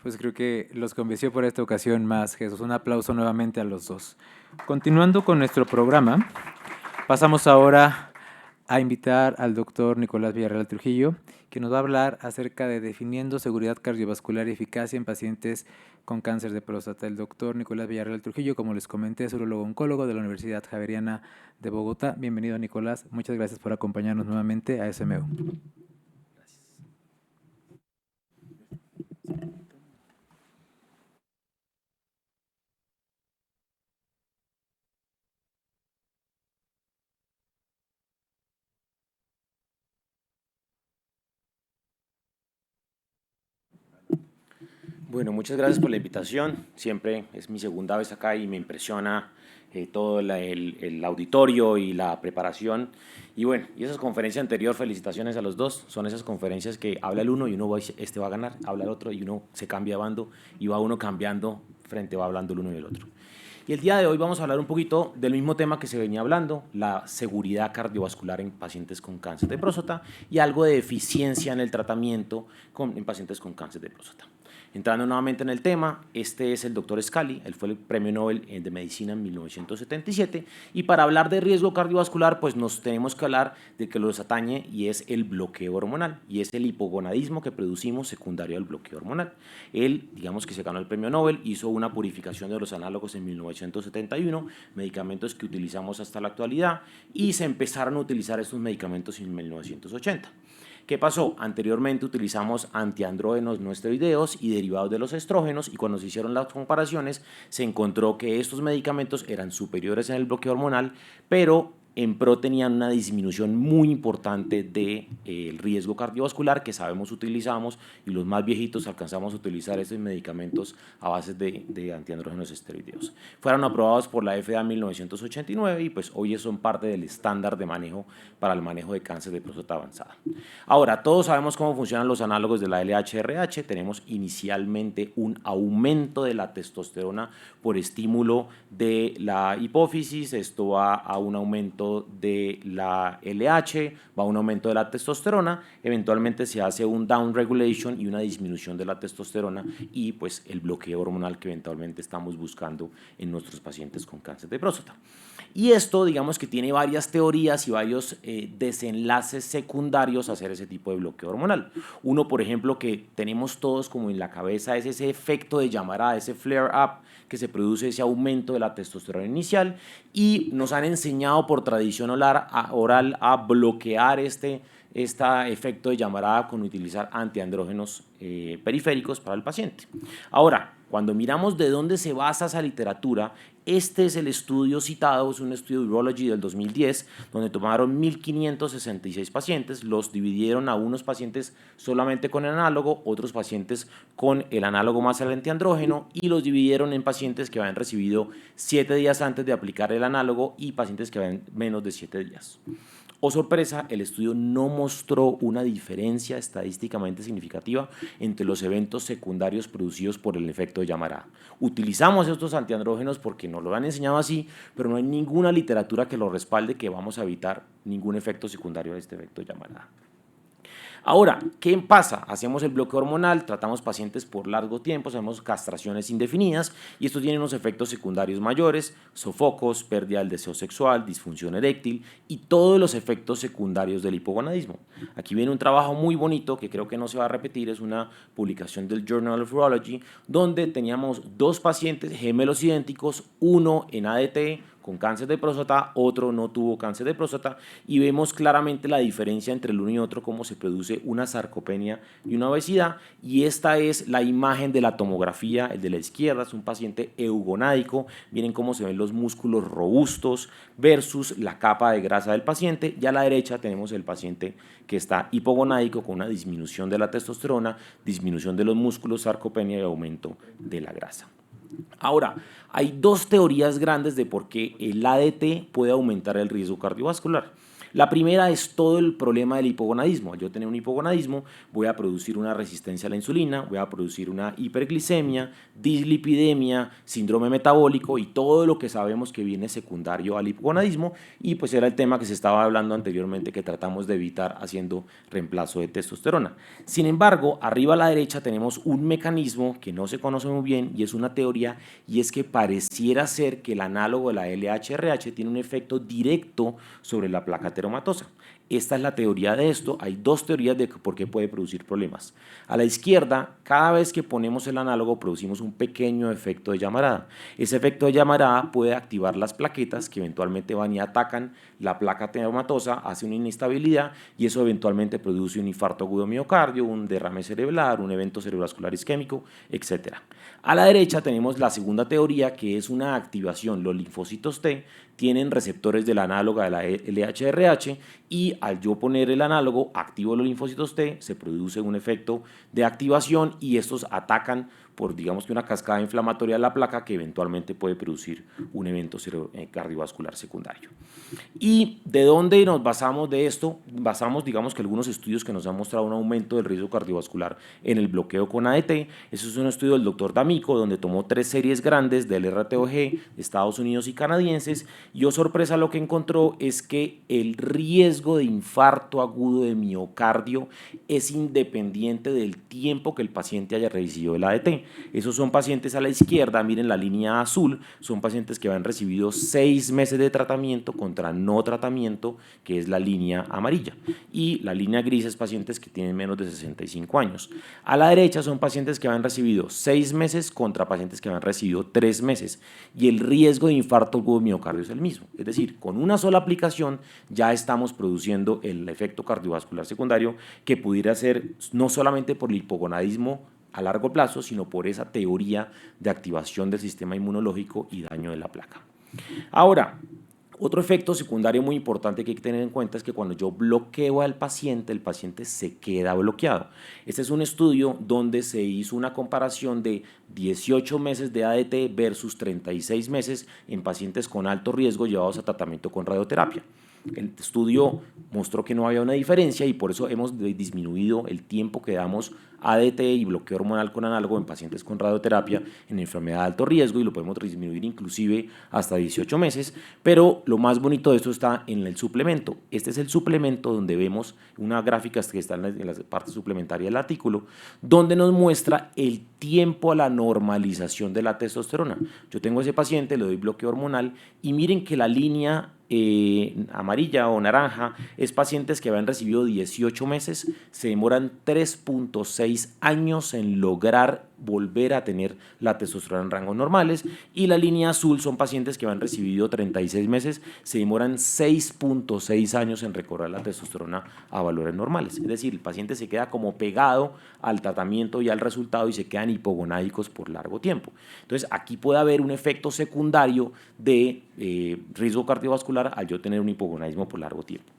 Pues creo que los convenció por esta ocasión más, Jesús. Un aplauso nuevamente a los dos. Continuando con nuestro programa, pasamos ahora a invitar al doctor Nicolás Villarreal Trujillo, que nos va a hablar acerca de definiendo seguridad cardiovascular y eficacia en pacientes con cáncer de próstata. El doctor Nicolás Villarreal Trujillo, como les comenté, es urologo oncólogo de la Universidad Javeriana de Bogotá. Bienvenido, Nicolás. Muchas gracias por acompañarnos nuevamente a SMU. Bueno, muchas gracias por la invitación. Siempre es mi segunda vez acá y me impresiona todo el auditorio y la preparación. Y bueno, y esas conferencias anteriores, felicitaciones a los dos. Son esas conferencias que habla el uno y uno va, este va a ganar, habla el otro y uno se cambia de bando y va uno cambiando frente, va hablando el uno y el otro. Y el día de hoy vamos a hablar un poquito del mismo tema que se venía hablando, la seguridad cardiovascular en pacientes con cáncer de próstata y algo de eficiencia en el tratamiento en pacientes con cáncer de próstata. Entrando nuevamente en el tema, este es el doctor Scali, él fue el premio Nobel de Medicina en 1977, y para hablar de riesgo cardiovascular, pues nos tenemos que hablar de que los atañe y es el bloqueo hormonal, y es el hipogonadismo que producimos secundario al bloqueo hormonal. Él, digamos que se ganó el premio Nobel, hizo una purificación de los análogos en 1971, medicamentos que utilizamos hasta la actualidad, y se empezaron a utilizar estos medicamentos en 1980. ¿Qué pasó? Anteriormente utilizamos antiandrógenos no esteroideos y derivados de los estrógenos y cuando se hicieron las comparaciones se encontró que estos medicamentos eran superiores en el bloqueo hormonal, pero en pro tenían una disminución muy importante del riesgo cardiovascular que sabemos utilizamos y los más viejitos alcanzamos a utilizar estos medicamentos a base de antiandrógenos esteroideos. Fueron aprobados por la FDA en 1989 y pues hoy son parte del estándar de manejo para el manejo de cáncer de próstata avanzada. Ahora, todos sabemos cómo funcionan los análogos de la LHRH. Tenemos inicialmente un aumento de la testosterona por estímulo de la hipófisis, esto va a un aumento de la LH, va a un aumento de la testosterona, eventualmente se hace un down regulation y una disminución de la testosterona y pues el bloqueo hormonal que eventualmente estamos buscando en nuestros pacientes con cáncer de próstata. Y esto, digamos que tiene varias teorías y varios desenlaces secundarios a hacer ese tipo de bloqueo hormonal. Uno, por ejemplo, que tenemos todos como en la cabeza es ese efecto de llamarada, ese flare-up que se produce, ese aumento de la testosterona inicial y nos han enseñado por tradición oral a bloquear este efecto de llamarada con utilizar antiandrógenos periféricos para el paciente. Ahora, cuando miramos de dónde se basa esa literatura, Este es el estudio citado, es un estudio de Urology del 2010, donde tomaron 1.566 pacientes, los dividieron a unos pacientes solamente con el análogo, otros pacientes con el análogo más el antiandrógeno, y los dividieron en pacientes que habían recibido 7 días antes de aplicar el análogo y pacientes que habían menos de 7 días. Oh sorpresa, el estudio no mostró una diferencia estadísticamente significativa entre los eventos secundarios producidos por el efecto de llamarada. Utilizamos estos antiandrógenos porque nos lo han enseñado así, pero no hay ninguna literatura que lo respalde que vamos a evitar ningún efecto secundario de este efecto de llamarada. Ahora, ¿qué pasa? Hacemos el bloqueo hormonal, tratamos pacientes por largo tiempo, hacemos castraciones indefinidas y esto tiene unos efectos secundarios mayores, sofocos, pérdida del deseo sexual, disfunción eréctil y todos los efectos secundarios del hipogonadismo. Aquí viene un trabajo muy bonito que creo que no se va a repetir, es una publicación del Journal of Urology, donde teníamos 2 pacientes gemelos idénticos, uno en ADT, con cáncer de próstata, otro no tuvo cáncer de próstata y vemos claramente la diferencia entre el uno y otro, cómo se produce una sarcopenia y una obesidad, y esta es la imagen de la tomografía. El de la izquierda es un paciente eugonádico, miren cómo se ven los músculos robustos versus la capa de grasa del paciente, y a la derecha tenemos el paciente que está hipogonádico con una disminución de la testosterona, disminución de los músculos, sarcopenia y aumento de la grasa. Ahora, hay 2 teorías grandes de por qué el ADT puede aumentar el riesgo cardiovascular. La primera es todo el problema del hipogonadismo. Al yo tener un hipogonadismo, voy a producir una resistencia a la insulina, voy a producir una hiperglicemia, dislipidemia, síndrome metabólico y todo lo que sabemos que viene secundario al hipogonadismo, y pues era el tema que se estaba hablando anteriormente, que tratamos de evitar haciendo reemplazo de testosterona. Sin embargo, arriba a la derecha tenemos un mecanismo que no se conoce muy bien y es una teoría, y es que pareciera ser que el análogo de la LHRH tiene un efecto directo sobre la placa ateromatosa. Esta es la teoría de esto. Hay 2 teorías de por qué puede producir problemas. A la izquierda, cada vez que ponemos el análogo producimos un pequeño efecto de llamarada. Ese efecto de llamarada puede activar las plaquetas que eventualmente van y atacan la placa ateromatosa, hace una inestabilidad y eso eventualmente produce un infarto agudo de miocardio, un derrame cerebral, un evento cerebrovascular isquémico, etc. A la derecha tenemos la segunda teoría, que es una activación. Los linfocitos T tienen receptores de la análoga de la LHRH y al yo poner el análogo, activo los linfocitos T, se produce un efecto de activación y estos atacan por, digamos que una cascada inflamatoria de la placa que eventualmente puede producir un evento cardiovascular secundario. ¿Y de dónde nos basamos de esto? Basamos, digamos que algunos estudios que nos han mostrado un aumento del riesgo cardiovascular en el bloqueo con ADT. Eso es un estudio del doctor D'Amico, donde tomó 3 series grandes del RTOG de Estados Unidos y canadienses, y oh sorpresa, lo que encontró es que el riesgo de infarto agudo de miocardio es independiente del tiempo que el paciente haya recibido el ADT. Esos son pacientes a la izquierda, miren la línea azul, son pacientes que han recibido 6 meses de tratamiento contra no tratamiento, que es la línea amarilla, y la línea gris es pacientes que tienen menos de 65 años. A la derecha son pacientes que han recibido 6 meses contra pacientes que han recibido 3 meses, y el riesgo de infarto agudo de miocardio es el mismo, es decir, con una sola aplicación ya estamos produciendo el efecto cardiovascular secundario que pudiera ser no solamente por el hipogonadismo a largo plazo, sino por esa teoría de activación del sistema inmunológico y daño de la placa. Ahora, otro efecto secundario muy importante que hay que tener en cuenta es que cuando yo bloqueo al paciente, el paciente se queda bloqueado. Este es un estudio donde se hizo una comparación de 18 meses de ADT versus 36 meses en pacientes con alto riesgo llevados a tratamiento con radioterapia. El estudio mostró que no había una diferencia y por eso hemos disminuido el tiempo que damos ADT y bloqueo hormonal con análogo en pacientes con radioterapia en enfermedad de alto riesgo, y lo podemos disminuir inclusive hasta 18 meses, pero lo más bonito de esto está en el suplemento. Este es el suplemento donde vemos una gráfica que está en la parte suplementaria del artículo, donde nos muestra el tiempo a la normalización de la testosterona. Yo tengo a ese paciente, le doy bloqueo hormonal y miren que la línea amarilla o naranja es pacientes que habían recibido 18 meses, se demoran 3.6 años en lograr volver a tener la testosterona en rangos normales, y la línea azul son pacientes que habían recibido 36 meses, se demoran 6.6 años en recobrar la testosterona a valores normales. Es decir, el paciente se queda como pegado al tratamiento y al resultado y se quedan hipogonádicos por largo tiempo. Entonces, aquí puede haber un efecto secundario de riesgo cardiovascular al yo tener un hipogonadismo por largo tiempo.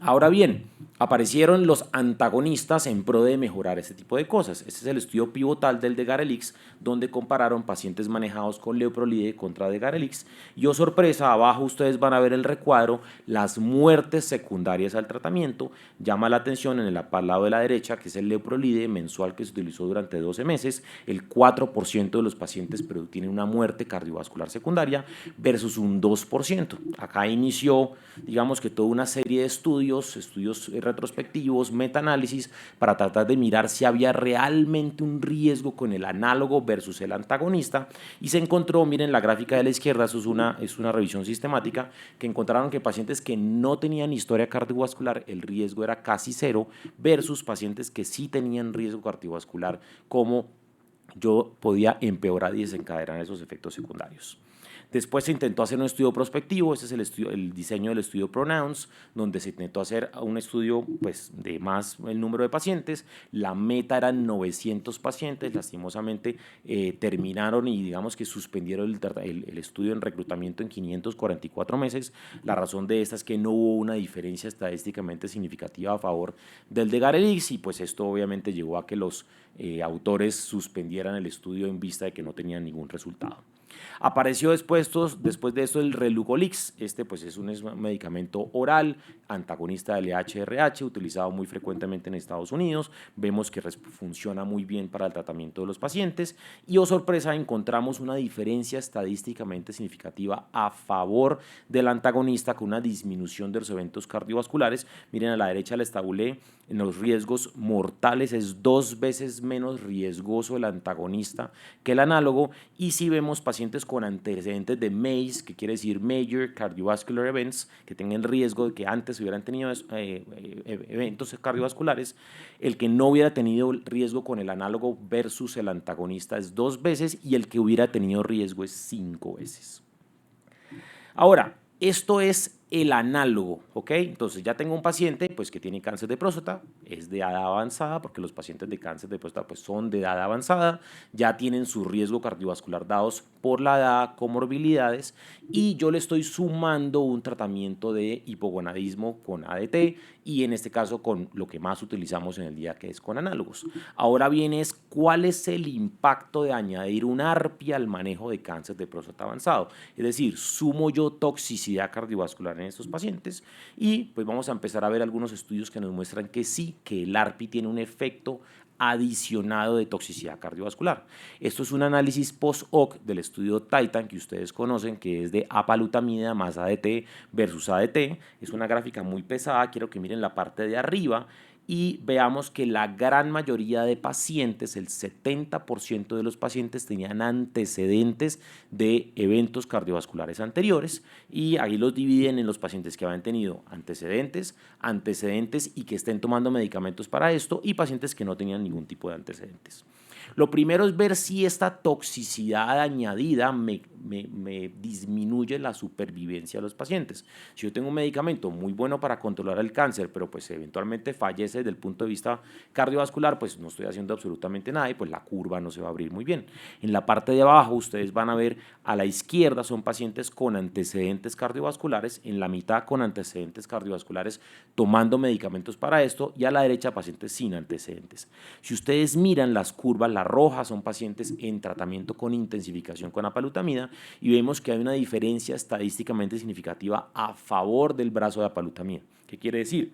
Ahora bien, aparecieron los antagonistas en pro de mejorar este tipo de cosas. Este es el estudio pivotal del Degarelix, donde compararon pacientes manejados con Leuprolide contra Degarelix. Y, oh sorpresa, abajo ustedes van a ver el recuadro, las muertes secundarias al tratamiento. Llama la atención en el lado de la derecha, que es el Leuprolide mensual que se utilizó durante 12 meses, el 4% de los pacientes tienen una muerte cardiovascular secundaria versus un 2%. Acá inició, digamos que toda una serie de estudios retrospectivos, metaanálisis, para tratar de mirar si había realmente un riesgo con el análogo versus el antagonista, y se encontró, miren la gráfica de la izquierda, eso es una revisión sistemática, que encontraron que pacientes que no tenían historia cardiovascular, el riesgo era casi cero, versus pacientes que sí tenían riesgo cardiovascular, como yo podía empeorar y desencadenar esos efectos secundarios. Después se intentó hacer un estudio prospectivo, este es el diseño del estudio PRONOUNCE, donde se intentó hacer un estudio pues, de más el número de pacientes. La meta eran 900 pacientes, lastimosamente terminaron y digamos que suspendieron el estudio en reclutamiento en 544 meses. La razón de esta es que no hubo una diferencia estadísticamente significativa a favor del Degarelix, y pues esto obviamente llevó a que los autores suspendieran el estudio en vista de que no tenían ningún resultado. Apareció después de esto el Relugolix. Este pues es un medicamento oral antagonista del LHRH utilizado muy frecuentemente en Estados Unidos. Vemos que funciona muy bien para el tratamiento de los pacientes y, oh sorpresa, encontramos una diferencia estadísticamente significativa a favor del antagonista con una disminución de los eventos cardiovasculares. Miren, a la derecha les tabulé en los riesgos mortales, es 2 veces menos riesgoso el antagonista que el análogo, y si vemos pacientes con antecedentes de MACE, que quiere decir Major Cardiovascular Events, que tengan riesgo de que antes hubieran tenido eventos cardiovasculares, el que no hubiera tenido riesgo con el análogo versus el antagonista es 2 veces, y el que hubiera tenido riesgo es 5 veces. Ahora, esto es el análogo, ¿ok? Entonces ya tengo un paciente pues, que tiene cáncer de próstata, es de edad avanzada, porque los pacientes de cáncer de próstata pues, son de edad avanzada, ya tienen su riesgo cardiovascular dados por la edad, comorbilidades, y yo le estoy sumando un tratamiento de hipogonadismo con ADT, y en este caso con lo que más utilizamos en el día, que es con análogos. Ahora bien, ¿cuál es el impacto de añadir un ARPI al manejo de cáncer de próstata avanzado? Es decir, sumo yo toxicidad cardiovascular en estos pacientes, y pues vamos a empezar a ver algunos estudios que nos muestran que sí, que el ARPI tiene un efecto adicionado de toxicidad cardiovascular. Esto es un análisis post-hoc del estudio Titan que ustedes conocen, que es de apalutamida más ADT versus ADT. Es una gráfica muy pesada, quiero que miren la parte de arriba y veamos que la gran mayoría de pacientes, el 70% de los pacientes tenían antecedentes de eventos cardiovasculares anteriores, y ahí los dividen en los pacientes que habían tenido antecedentes y que estén tomando medicamentos para esto, y pacientes que no tenían ningún tipo de antecedentes. Lo primero es ver si esta toxicidad añadida me disminuye la supervivencia de los pacientes. Si yo tengo un medicamento muy bueno para controlar el cáncer, pero pues eventualmente fallece desde el punto de vista cardiovascular, pues no estoy haciendo absolutamente nada y pues la curva no se va a abrir muy bien. En la parte de abajo ustedes van a ver a la izquierda son pacientes con antecedentes cardiovasculares, en la mitad con antecedentes cardiovasculares tomando medicamentos para esto, y a la derecha pacientes sin antecedentes. Si ustedes miran las curvas, las rojas son pacientes en tratamiento con intensificación con apalutamida, y vemos que hay una diferencia estadísticamente significativa a favor del brazo de apalutamida. ¿Qué quiere decir?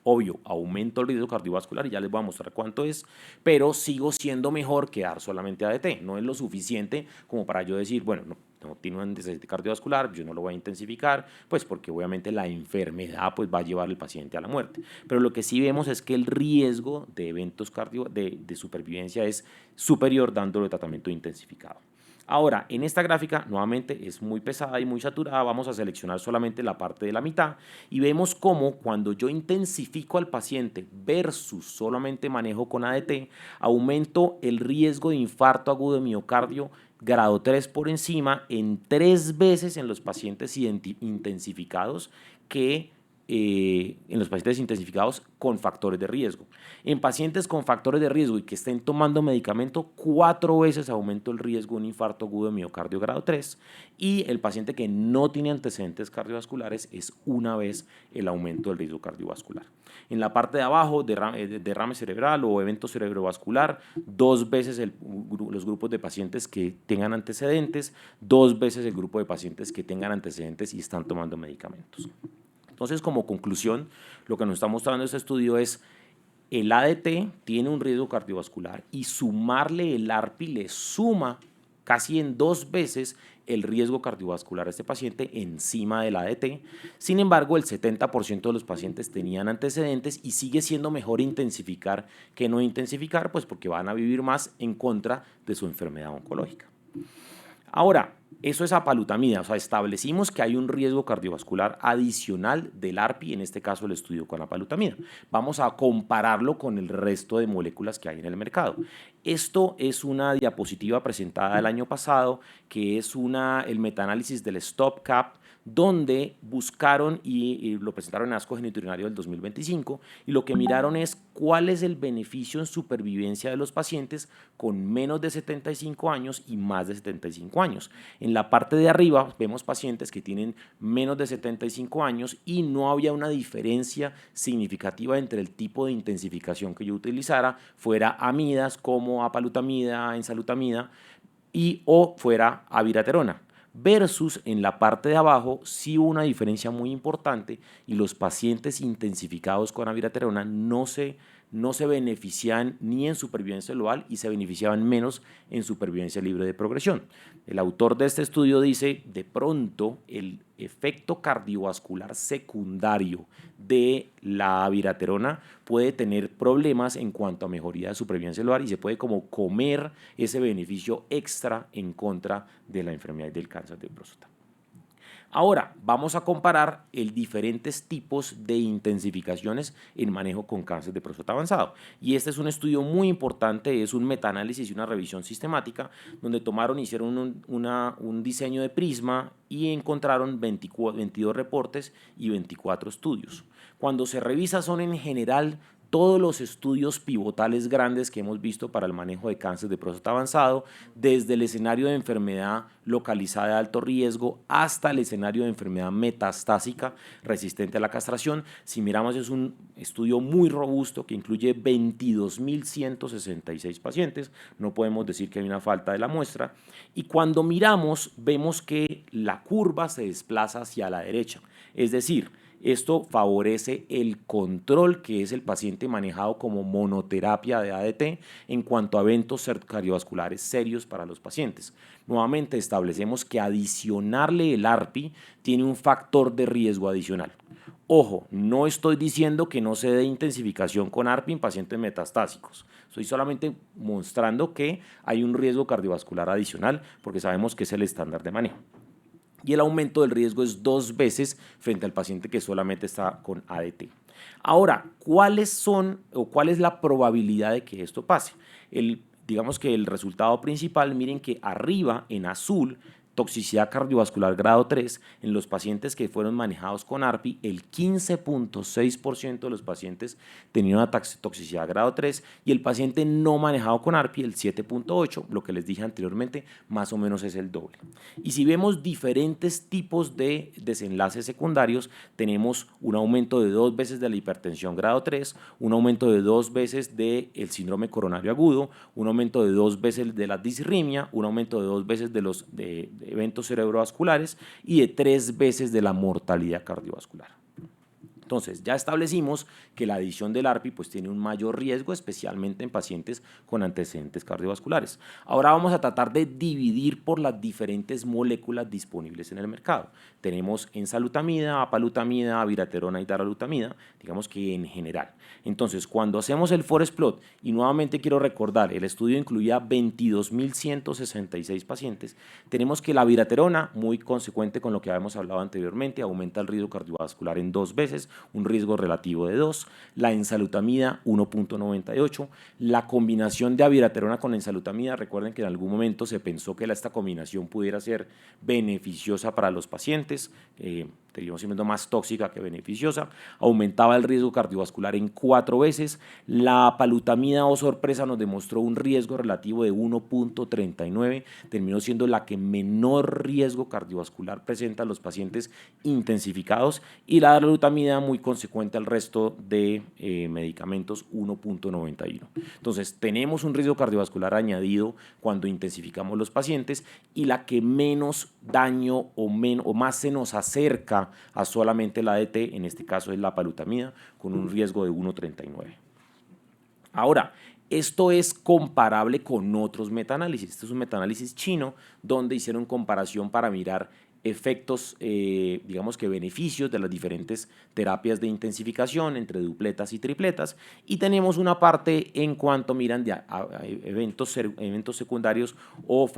Obvio, aumento el riesgo cardiovascular y ya les voy a mostrar cuánto es, pero sigo siendo mejor que dar solamente ADT. No es lo suficiente como para yo decir, bueno, no tiene un antecedente cardiovascular, yo no lo voy a intensificar, pues porque obviamente la enfermedad pues va a llevar al paciente a la muerte. Pero lo que sí vemos es que el riesgo de eventos de supervivencia es superior dándole tratamiento intensificado. Ahora, en esta gráfica, nuevamente, es muy pesada y muy saturada, vamos a seleccionar solamente la parte de la mitad y vemos cómo cuando yo intensifico al paciente versus solamente manejo con ADT, aumento el riesgo de infarto agudo de miocardio grado 3 por encima en 3 veces en los pacientes intensificados en los pacientes intensificados con factores de riesgo. En pacientes con factores de riesgo y que estén tomando medicamento, 4 veces aumento el riesgo de un infarto agudo de miocardio grado 3 y el paciente que no tiene antecedentes cardiovasculares es 1 vez el aumento del riesgo cardiovascular. En la parte de abajo, derrame cerebral o evento cerebrovascular, 2 veces los grupos de pacientes que tengan antecedentes, 2 veces el grupo de pacientes que tengan antecedentes y están tomando medicamentos. Entonces, como conclusión, lo que nos está mostrando este estudio es el ADT tiene un riesgo cardiovascular y sumarle el ARPI le suma casi en 2 veces el riesgo cardiovascular a este paciente encima del ADT. Sin embargo, el 70% de los pacientes tenían antecedentes y sigue siendo mejor intensificar que no intensificar, pues porque van a vivir más en contra de su enfermedad oncológica. Ahora, eso es apalutamida, o sea, establecimos que hay un riesgo cardiovascular adicional del ARPI, en este caso el estudio con apalutamida. Vamos a compararlo con el resto de moléculas que hay en el mercado. Esto es una diapositiva presentada el año pasado, que es el metaanálisis del STOP-CAP, donde buscaron y lo presentaron en ASCO Genitourinario del 2025 y lo que miraron es cuál es el beneficio en supervivencia de los pacientes con menos de 75 años y más de 75 años. En la parte de arriba vemos pacientes que tienen menos de 75 años y no había una diferencia significativa entre el tipo de intensificación que yo utilizara, fuera amidas como apalutamida, enzalutamida o fuera abiraterona. Versus en la parte de abajo sí hubo una diferencia muy importante y los pacientes intensificados con abiraterona no se beneficiaban ni en supervivencia global y se beneficiaban menos en supervivencia libre de progresión. El autor de este estudio dice, de pronto el efecto cardiovascular secundario de la abiraterona puede tener problemas en cuanto a mejoría de supervivencia celular y se puede como comer ese beneficio extra en contra de la enfermedad del cáncer de próstata. Ahora, vamos a comparar diferentes tipos de intensificaciones en manejo con cáncer de próstata avanzado. Y este es un estudio muy importante, es un metaanálisis y una revisión sistemática, donde hicieron un diseño de prisma y encontraron 22 reportes y 24 estudios. Cuando se revisa son en general todos los estudios pivotales grandes que hemos visto para el manejo de cáncer de próstata avanzado, desde el escenario de enfermedad localizada de alto riesgo hasta el escenario de enfermedad metastásica resistente a la castración. Si miramos, es un estudio muy robusto que incluye 22.166 pacientes, no podemos decir que hay una falta de la muestra, y cuando miramos vemos que la curva se desplaza hacia la derecha, es decir, esto favorece el control, que es el paciente manejado como monoterapia de ADT en cuanto a eventos cardiovasculares serios para los pacientes. Nuevamente establecemos que adicionarle el ARPI tiene un factor de riesgo adicional. Ojo, no estoy diciendo que no se dé intensificación con ARPI en pacientes metastásicos. Estoy solamente mostrando que hay un riesgo cardiovascular adicional porque sabemos que es el estándar de manejo. Y el aumento del riesgo es 2 veces frente al paciente que solamente está con ADT. Ahora, ¿cuál es la probabilidad de que esto pase? Digamos que el resultado principal, miren que arriba en azul, toxicidad cardiovascular grado 3, en los pacientes que fueron manejados con ARPI, el 15.6% de los pacientes tenían una toxicidad grado 3 y el paciente no manejado con ARPI, el 7.8%, lo que les dije anteriormente, más o menos es el doble. Y si vemos diferentes tipos de desenlaces secundarios, tenemos un aumento de 2 veces de la hipertensión grado 3, un aumento de 2 veces del síndrome coronario agudo, un aumento de 2 veces de la disritmia, un aumento de 2 veces de los eventos cerebrovasculares y de 3 veces de la mortalidad cardiovascular. Entonces, ya establecimos que la adición del ARPI pues, tiene un mayor riesgo, especialmente en pacientes con antecedentes cardiovasculares. Ahora vamos a tratar de dividir por las diferentes moléculas disponibles en el mercado. Tenemos enzalutamida, apalutamida, abiraterona y darolutamida, digamos que en general. Entonces, cuando hacemos el forest plot, y nuevamente quiero recordar, el estudio incluía 22.166 pacientes, tenemos que la abiraterona, muy consecuente con lo que habíamos hablado anteriormente, aumenta el riesgo cardiovascular en 2 veces, un riesgo relativo de 2, la enzalutamida 1.98, la combinación de abiraterona con enzalutamida, recuerden que en algún momento se pensó que esta combinación pudiera ser beneficiosa para los pacientes, terminó siendo más tóxica que beneficiosa, aumentaba el riesgo cardiovascular en 4 veces, la apalutamida, oh sorpresa, nos demostró un riesgo relativo de 1.39, terminó siendo la que menor riesgo cardiovascular presenta a los pacientes intensificados, y la darolutamida, muy consecuente al resto de medicamentos, 1.91. Entonces, tenemos un riesgo cardiovascular añadido cuando intensificamos los pacientes, y la que menos daño o más se nos acerca a solamente la ADT, en este caso es la apalutamida, con un riesgo de 1.39. Ahora, esto es comparable con otros metaanálisis. Este es un metaanálisis chino donde hicieron comparación para mirar efectos, digamos que beneficios de las diferentes terapias de intensificación entre dupletas y tripletas, y tenemos una parte en cuanto miran de eventos secundarios o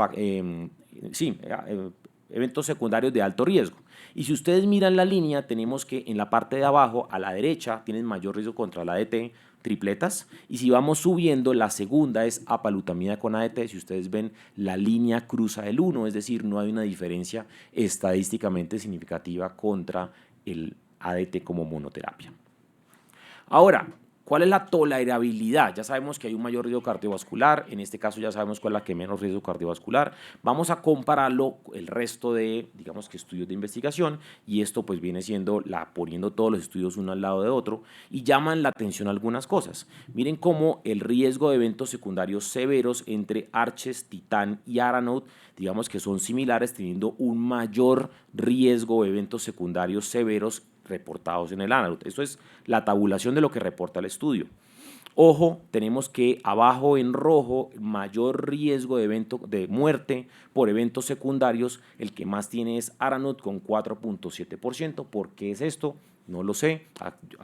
eventos secundarios de alto riesgo. Y si ustedes miran la línea, tenemos que en la parte de abajo, a la derecha, tienen mayor riesgo contra la ADT, tripletas, y si vamos subiendo, la segunda es apalutamida con ADT. Si ustedes ven, la línea cruza el 1, es decir, no hay una diferencia estadísticamente significativa contra el ADT como monoterapia. Ahora, ¿cuál es la tolerabilidad? Ya sabemos que hay un mayor riesgo cardiovascular, en este caso ya sabemos cuál es la que menos riesgo cardiovascular. Vamos a compararlo el resto de, digamos que estudios de investigación, y esto pues viene siendo poniendo todos los estudios uno al lado de otro, y llaman la atención algunas cosas. Miren cómo el riesgo de eventos secundarios severos entre Arches, Titan y Aranaut, digamos que son similares, teniendo un mayor riesgo de eventos secundarios severos reportados en el Aranaut. Esto es la tabulación de lo que reporta el estudio. Ojo, tenemos que abajo en rojo, mayor riesgo de muerte por eventos secundarios, el que más tiene es Aranaut con 4.7%. ¿Por qué es esto? No lo sé.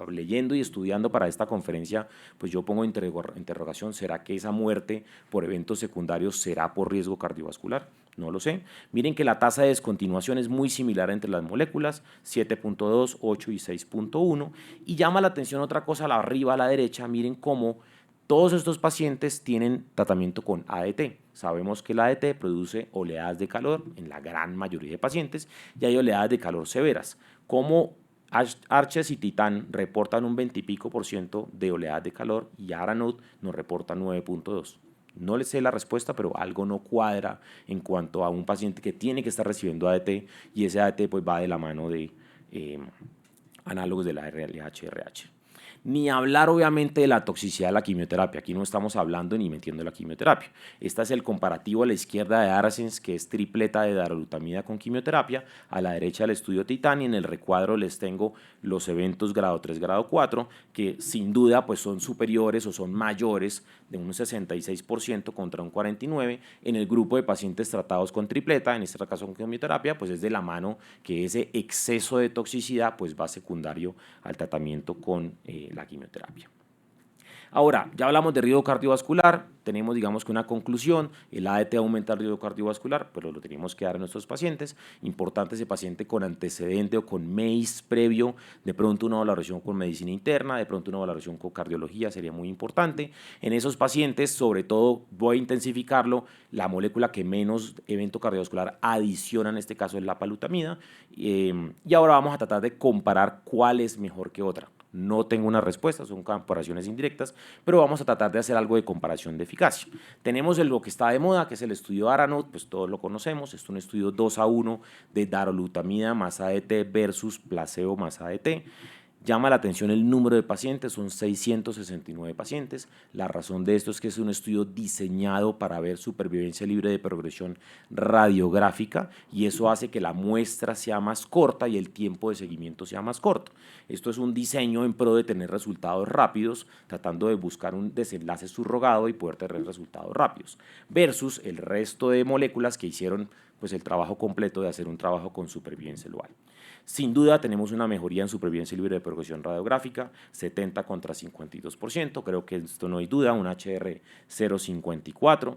Leyendo y estudiando para esta conferencia, pues yo pongo interrogación, ¿será que esa muerte por eventos secundarios será por riesgo cardiovascular? No lo sé. Miren que la tasa de descontinuación es muy similar entre las moléculas, 7.2, 8 y 6.1. Y llama la atención otra cosa, arriba a la derecha, miren cómo todos estos pacientes tienen tratamiento con ADT. Sabemos que la ADT produce oleadas de calor en la gran mayoría de pacientes, y hay oleadas de calor severas. Como Arches y Titan reportan un 20 y pico % de oleadas de calor, y Aranaut nos reporta 9.2. No les sé la respuesta, pero algo no cuadra en cuanto a un paciente que tiene que estar recibiendo ADT, y ese ADT pues va de la mano de análogos de la RLH-RH. Ni hablar obviamente de la toxicidad de la quimioterapia. Aquí no estamos hablando ni metiendo la quimioterapia. Este es el comparativo a la izquierda de Arasens, que es tripleta de darolutamida con quimioterapia. A la derecha el estudio Titan, y en el recuadro les tengo los eventos grado 3, grado 4, que sin duda pues son superiores o son mayores de un 66% contra un 49%. En el grupo de pacientes tratados con tripleta, en este caso con quimioterapia, pues es de la mano que ese exceso de toxicidad pues va secundario al tratamiento con la quimioterapia. Ahora, ya hablamos de riesgo cardiovascular, tenemos digamos que una conclusión, el ADT aumenta el riesgo cardiovascular, pero lo tenemos que dar a nuestros pacientes. Importante ese paciente con antecedente o con MACE previo, de pronto una valoración con medicina interna, de pronto una valoración con cardiología sería muy importante. En esos pacientes, sobre todo, voy a intensificarlo, la molécula que menos evento cardiovascular adiciona en este caso es la apalutamida, y ahora vamos a tratar de comparar cuál es mejor que otra. No tengo una respuesta, son comparaciones indirectas, pero vamos a tratar de hacer algo de comparación de eficacia. Tenemos lo que está de moda, que es el estudio Aranaut, pues todos lo conocemos, es un estudio 2:1 de darolutamida más ADT versus placebo más ADT. Llama la atención el número de pacientes, son 669 pacientes. La razón de esto es que es un estudio diseñado para ver supervivencia libre de progresión radiográfica y eso hace que la muestra sea más corta y el tiempo de seguimiento sea más corto. Esto es un diseño en pro de tener resultados rápidos, tratando de buscar un desenlace subrogado y poder tener resultados rápidos, versus el resto de moléculas que hicieron pues, el trabajo completo de hacer un trabajo con supervivencia global. Sin duda tenemos una mejoría en supervivencia libre de progresión radiográfica, 70 contra 52%, creo que esto no hay duda, un HR 0,54.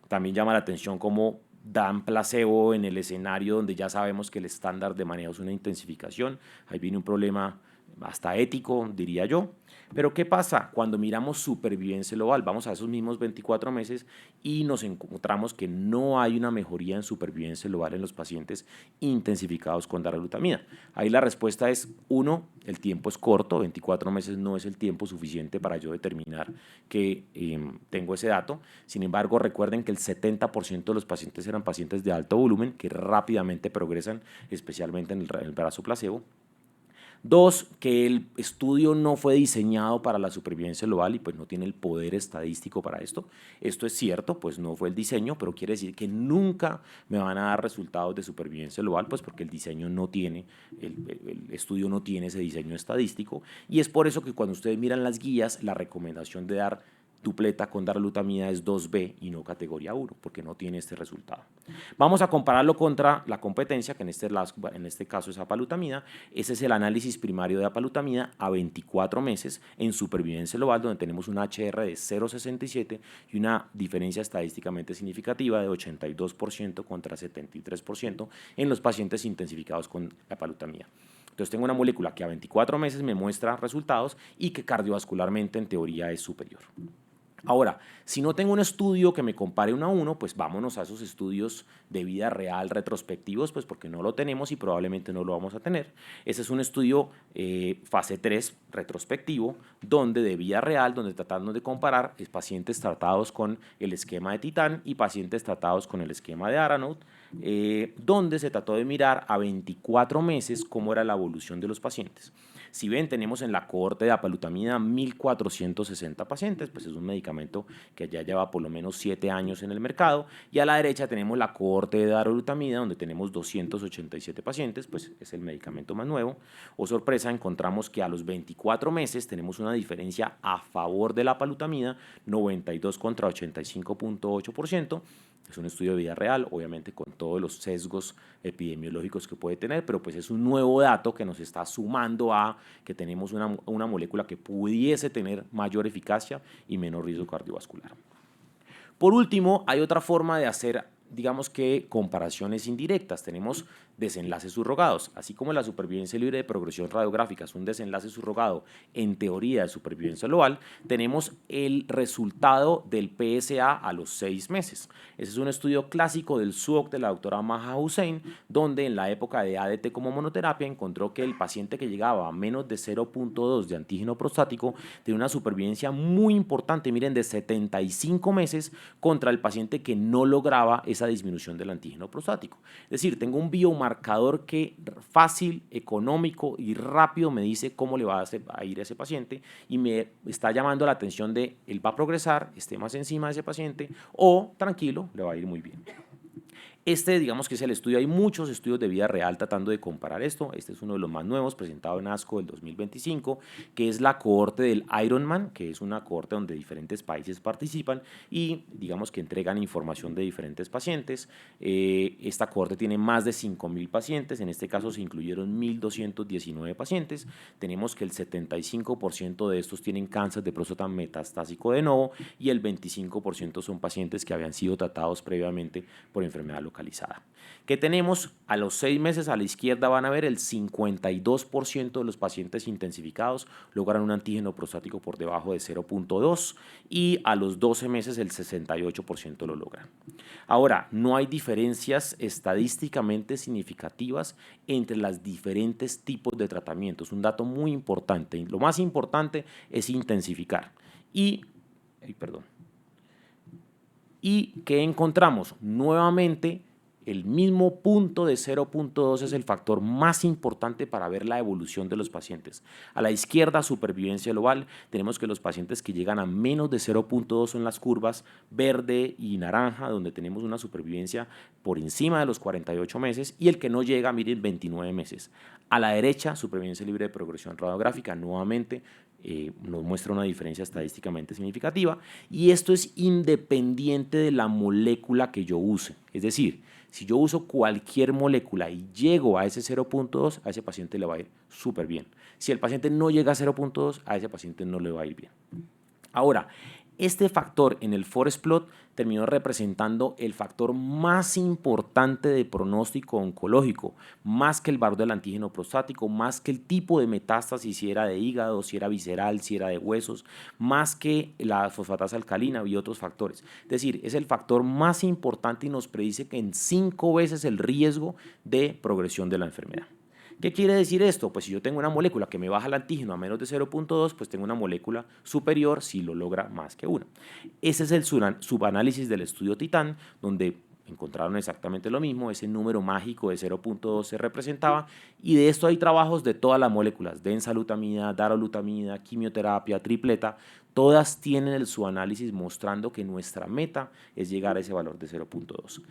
También llama la atención cómo dan placebo en el escenario donde ya sabemos que el estándar de manejo es una intensificación. Ahí viene un problema hasta ético, diría yo. Pero ¿qué pasa cuando miramos supervivencia global? Vamos a esos mismos 24 meses y nos encontramos que no hay una mejoría en supervivencia global en los pacientes intensificados con darolutamida. Ahí la respuesta es, 1, el tiempo es corto, 24 meses no es el tiempo suficiente para yo determinar que tengo ese dato. Sin embargo, recuerden que el 70% de los pacientes eran pacientes de alto volumen que rápidamente progresan, especialmente en el brazo placebo. 2, que el estudio no fue diseñado para la supervivencia global y pues no tiene el poder estadístico para esto. Esto es cierto, pues no fue el diseño, pero quiere decir que nunca me van a dar resultados de supervivencia global, pues porque el diseño no tiene, el estudio no tiene ese diseño estadístico y es por eso que cuando ustedes miran las guías, la recomendación de dar dupleta con darolutamida es 2B y no categoría 1, porque no tiene este resultado. Vamos a compararlo contra la competencia, que en este caso es apalutamida. Ese es el análisis primario de apalutamida a 24 meses en supervivencia global, donde tenemos un HR de 0,67 y una diferencia estadísticamente significativa de 82% contra 73% en los pacientes intensificados con apalutamida. Entonces tengo una molécula que a 24 meses me muestra resultados y que cardiovascularmente en teoría es superior. Ahora, si no tengo un estudio que me compare 1 a 1, pues vámonos a esos estudios de vida real retrospectivos, pues porque no lo tenemos y probablemente no lo vamos a tener. Ese es un estudio fase 3 retrospectivo, donde de vida real, donde tratamos de comparar pacientes tratados con el esquema de Titán y pacientes tratados con el esquema de Aranaut, donde se trató de mirar a 24 meses cómo era la evolución de los pacientes. Si ven, tenemos en la cohorte de apalutamida 1.460 pacientes, pues es un medicamento que ya lleva por lo menos 7 años en el mercado, y a la derecha tenemos la cohorte de darolutamida, donde tenemos 287 pacientes, pues es el medicamento más nuevo. Oh sorpresa, encontramos que a los 24 meses tenemos una diferencia a favor de la apalutamida, 92 contra 85.8%. Es un estudio de vida real, obviamente con todos los sesgos epidemiológicos que puede tener, pero pues es un nuevo dato que nos está sumando a que tenemos una molécula que pudiese tener mayor eficacia y menor riesgo cardiovascular. Por último, hay otra forma de hacer, digamos que, comparaciones indirectas. Tenemos desenlaces subrogados. Así como la supervivencia libre de progresión radiográfica es un desenlace subrogado en teoría de supervivencia global, tenemos el resultado del PSA a los 6 meses. Ese es un estudio clásico del SWOG de la doctora Maha Hussein, donde en la época de ADT como monoterapia encontró que el paciente que llegaba a menos de 0.2 de antígeno prostático tenía una supervivencia muy importante, miren, de 75 meses contra el paciente que no lograba esa disminución del antígeno prostático. Es decir, tengo un biomarcador que fácil, económico y rápido me dice cómo le va a ir a ese paciente y me está llamando la atención de él va a progresar, esté más encima de ese paciente o tranquilo, le va a ir muy bien. Digamos que es el estudio, hay muchos estudios de vida real tratando de comparar esto. Este es uno de los más nuevos, presentado en ASCO del 2025, que es la cohorte del Ironman, que es una cohorte donde diferentes países participan y digamos que entregan información de diferentes pacientes. Esta cohorte tiene más de 5.000 pacientes, en este caso se incluyeron 1.219 pacientes. Tenemos que el 75% de estos tienen cáncer de próstata metastásico de nuevo y el 25% son pacientes que habían sido tratados previamente por enfermedad localizada. ¿Qué tenemos? A los 6 meses a la izquierda van a ver el 52% de los pacientes intensificados logran un antígeno prostático por debajo de 0.2 y a los 12 meses el 68% lo logran. Ahora, no hay diferencias estadísticamente significativas entre los diferentes tipos de tratamientos. Un dato muy importante. Lo más importante es intensificar. ¿Y qué encontramos? Nuevamente, el mismo punto de 0.2 es el factor más importante para ver la evolución de los pacientes. A la izquierda, supervivencia global, tenemos que los pacientes que llegan a menos de 0.2 son las curvas verde y naranja, donde tenemos una supervivencia por encima de los 48 meses, y el que no llega, miren, 29 meses. A la derecha, supervivencia libre de progresión radiográfica, nuevamente nos muestra una diferencia estadísticamente significativa, y esto es independiente de la molécula que yo use. Es decir, si yo uso cualquier molécula y llego a ese 0.2, a ese paciente le va a ir súper bien. Si el paciente no llega a 0.2, a ese paciente no le va a ir bien. Ahora, este factor en el forest plot terminó representando el factor más importante de pronóstico oncológico, más que el valor del antígeno prostático, más que el tipo de metástasis, si era de hígado, si era visceral, si era de huesos, más que la fosfatasa alcalina y otros factores. Es decir, es el factor más importante y nos predice que en 5 veces el riesgo de progresión de la enfermedad. ¿Qué quiere decir esto? Pues si yo tengo una molécula que me baja el antígeno a menos de 0.2, pues tengo una molécula superior si lo logra más que una. Ese es el subanálisis del estudio Titán, donde encontraron exactamente lo mismo, ese número mágico de 0.2 se representaba, y de esto hay trabajos de todas las moléculas, densalutamida, darolutamida, quimioterapia, tripleta, todas tienen el subanálisis mostrando que nuestra meta es llegar a ese valor de 0.2.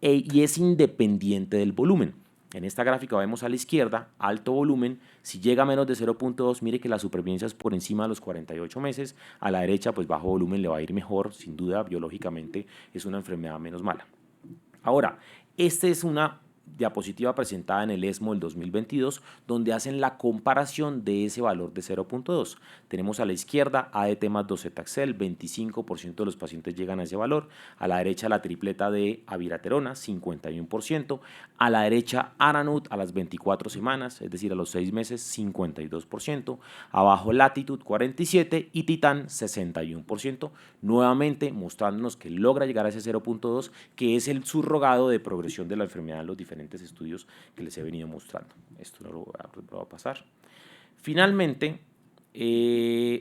Y es independiente del volumen. En esta gráfica vemos a la izquierda, alto volumen, si llega a menos de 0.2, mire que la supervivencia es por encima de los 48 meses, a la derecha pues bajo volumen le va a ir mejor, sin duda biológicamente es una enfermedad menos mala. Ahora, esta es una diapositiva presentada en el ESMO del 2022, donde hacen la comparación de ese valor de 0.2. Tenemos a la izquierda ADT más docetaxel, 25% de los pacientes llegan a ese valor. A la derecha la tripleta de abiraterona, 51%. A la derecha Aranut a las 24 semanas, es decir, a los 6 meses, 52%. Abajo Latitude, 47%, y Titán, 61%. Nuevamente mostrándonos que logra llegar a ese 0.2, que es el subrogado de progresión de la enfermedad en los diferentes estudios que les he venido mostrando. Esto no lo voy a pasar. Finalmente,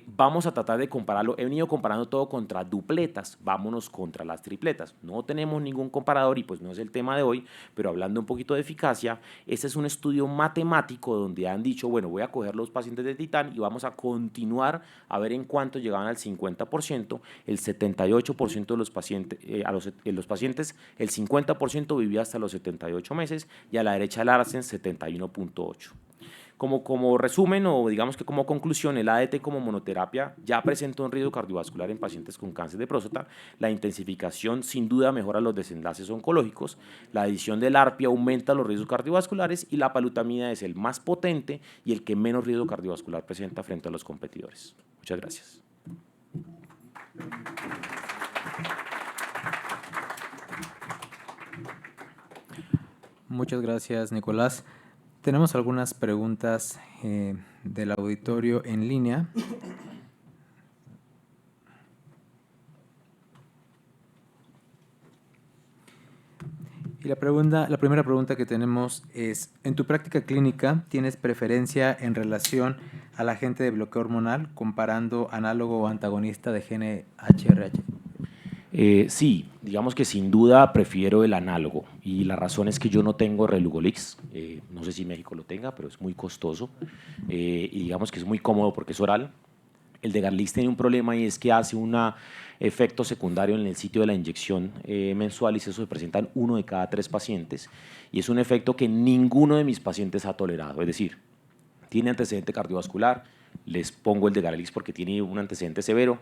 vamos a tratar de compararlo. He venido comparando todo contra dupletas, vámonos contra las tripletas. No tenemos ningún comparador y pues no es el tema de hoy, pero hablando un poquito de eficacia, este es un estudio matemático donde han dicho, bueno, voy a coger los pacientes de Titán y vamos a continuar a ver en cuánto llegaban al 50%, el 78% de los pacientes, los pacientes, el 50% vivía hasta los 78 meses, y a la derecha el Larsen, 71.8%. Como resumen o digamos que como conclusión, el ADT como monoterapia ya presentó un riesgo cardiovascular en pacientes con cáncer de próstata. La intensificación sin duda mejora los desenlaces oncológicos. La adición del ARPI aumenta los riesgos cardiovasculares, y la palutamida es el más potente y el que menos riesgo cardiovascular presenta frente a los competidores. Muchas gracias. Muchas gracias, Nicolás. Tenemos algunas preguntas del auditorio en línea. Y la primera pregunta que tenemos es, ¿en tu práctica clínica tienes preferencia en relación al agente de bloqueo hormonal comparando análogo o antagonista de GNRH? Sí, digamos que sin duda prefiero el análogo, y la razón es que yo no tengo Relugolix, no sé si México lo tenga, pero es muy costoso, y digamos que es muy cómodo porque es oral. El de Garlix tiene un problema, y es que hace un efecto secundario en el sitio de la inyección mensual, y eso se presenta en 1 de cada 3 pacientes, y es un efecto que ninguno de mis pacientes ha tolerado. Es decir, tiene antecedente cardiovascular, les pongo el de Garlix porque tiene un antecedente severo.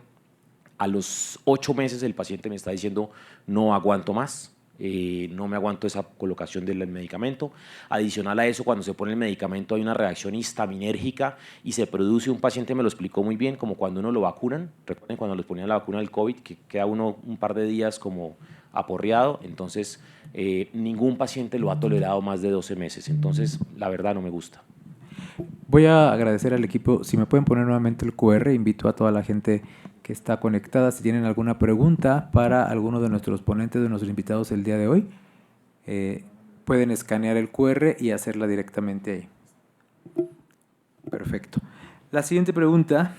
A los 8 meses el paciente me está diciendo, no aguanto más, no me aguanto esa colocación del medicamento. Adicional a eso, cuando se pone el medicamento hay una reacción histaminérgica y se produce, un paciente me lo explicó muy bien, como cuando uno lo vacunan. Recuerden cuando les ponían la vacuna del COVID, que queda uno un par de días como aporreado. Entonces, ningún paciente lo ha tolerado más de 12 meses. Entonces, la verdad no me gusta. Voy a agradecer al equipo. Si me pueden poner nuevamente el QR, invito a toda la gente que está conectada, si tienen alguna pregunta para alguno de nuestros ponentes, de nuestros invitados el día de hoy, pueden escanear el QR y hacerla directamente ahí. Perfecto. La siguiente pregunta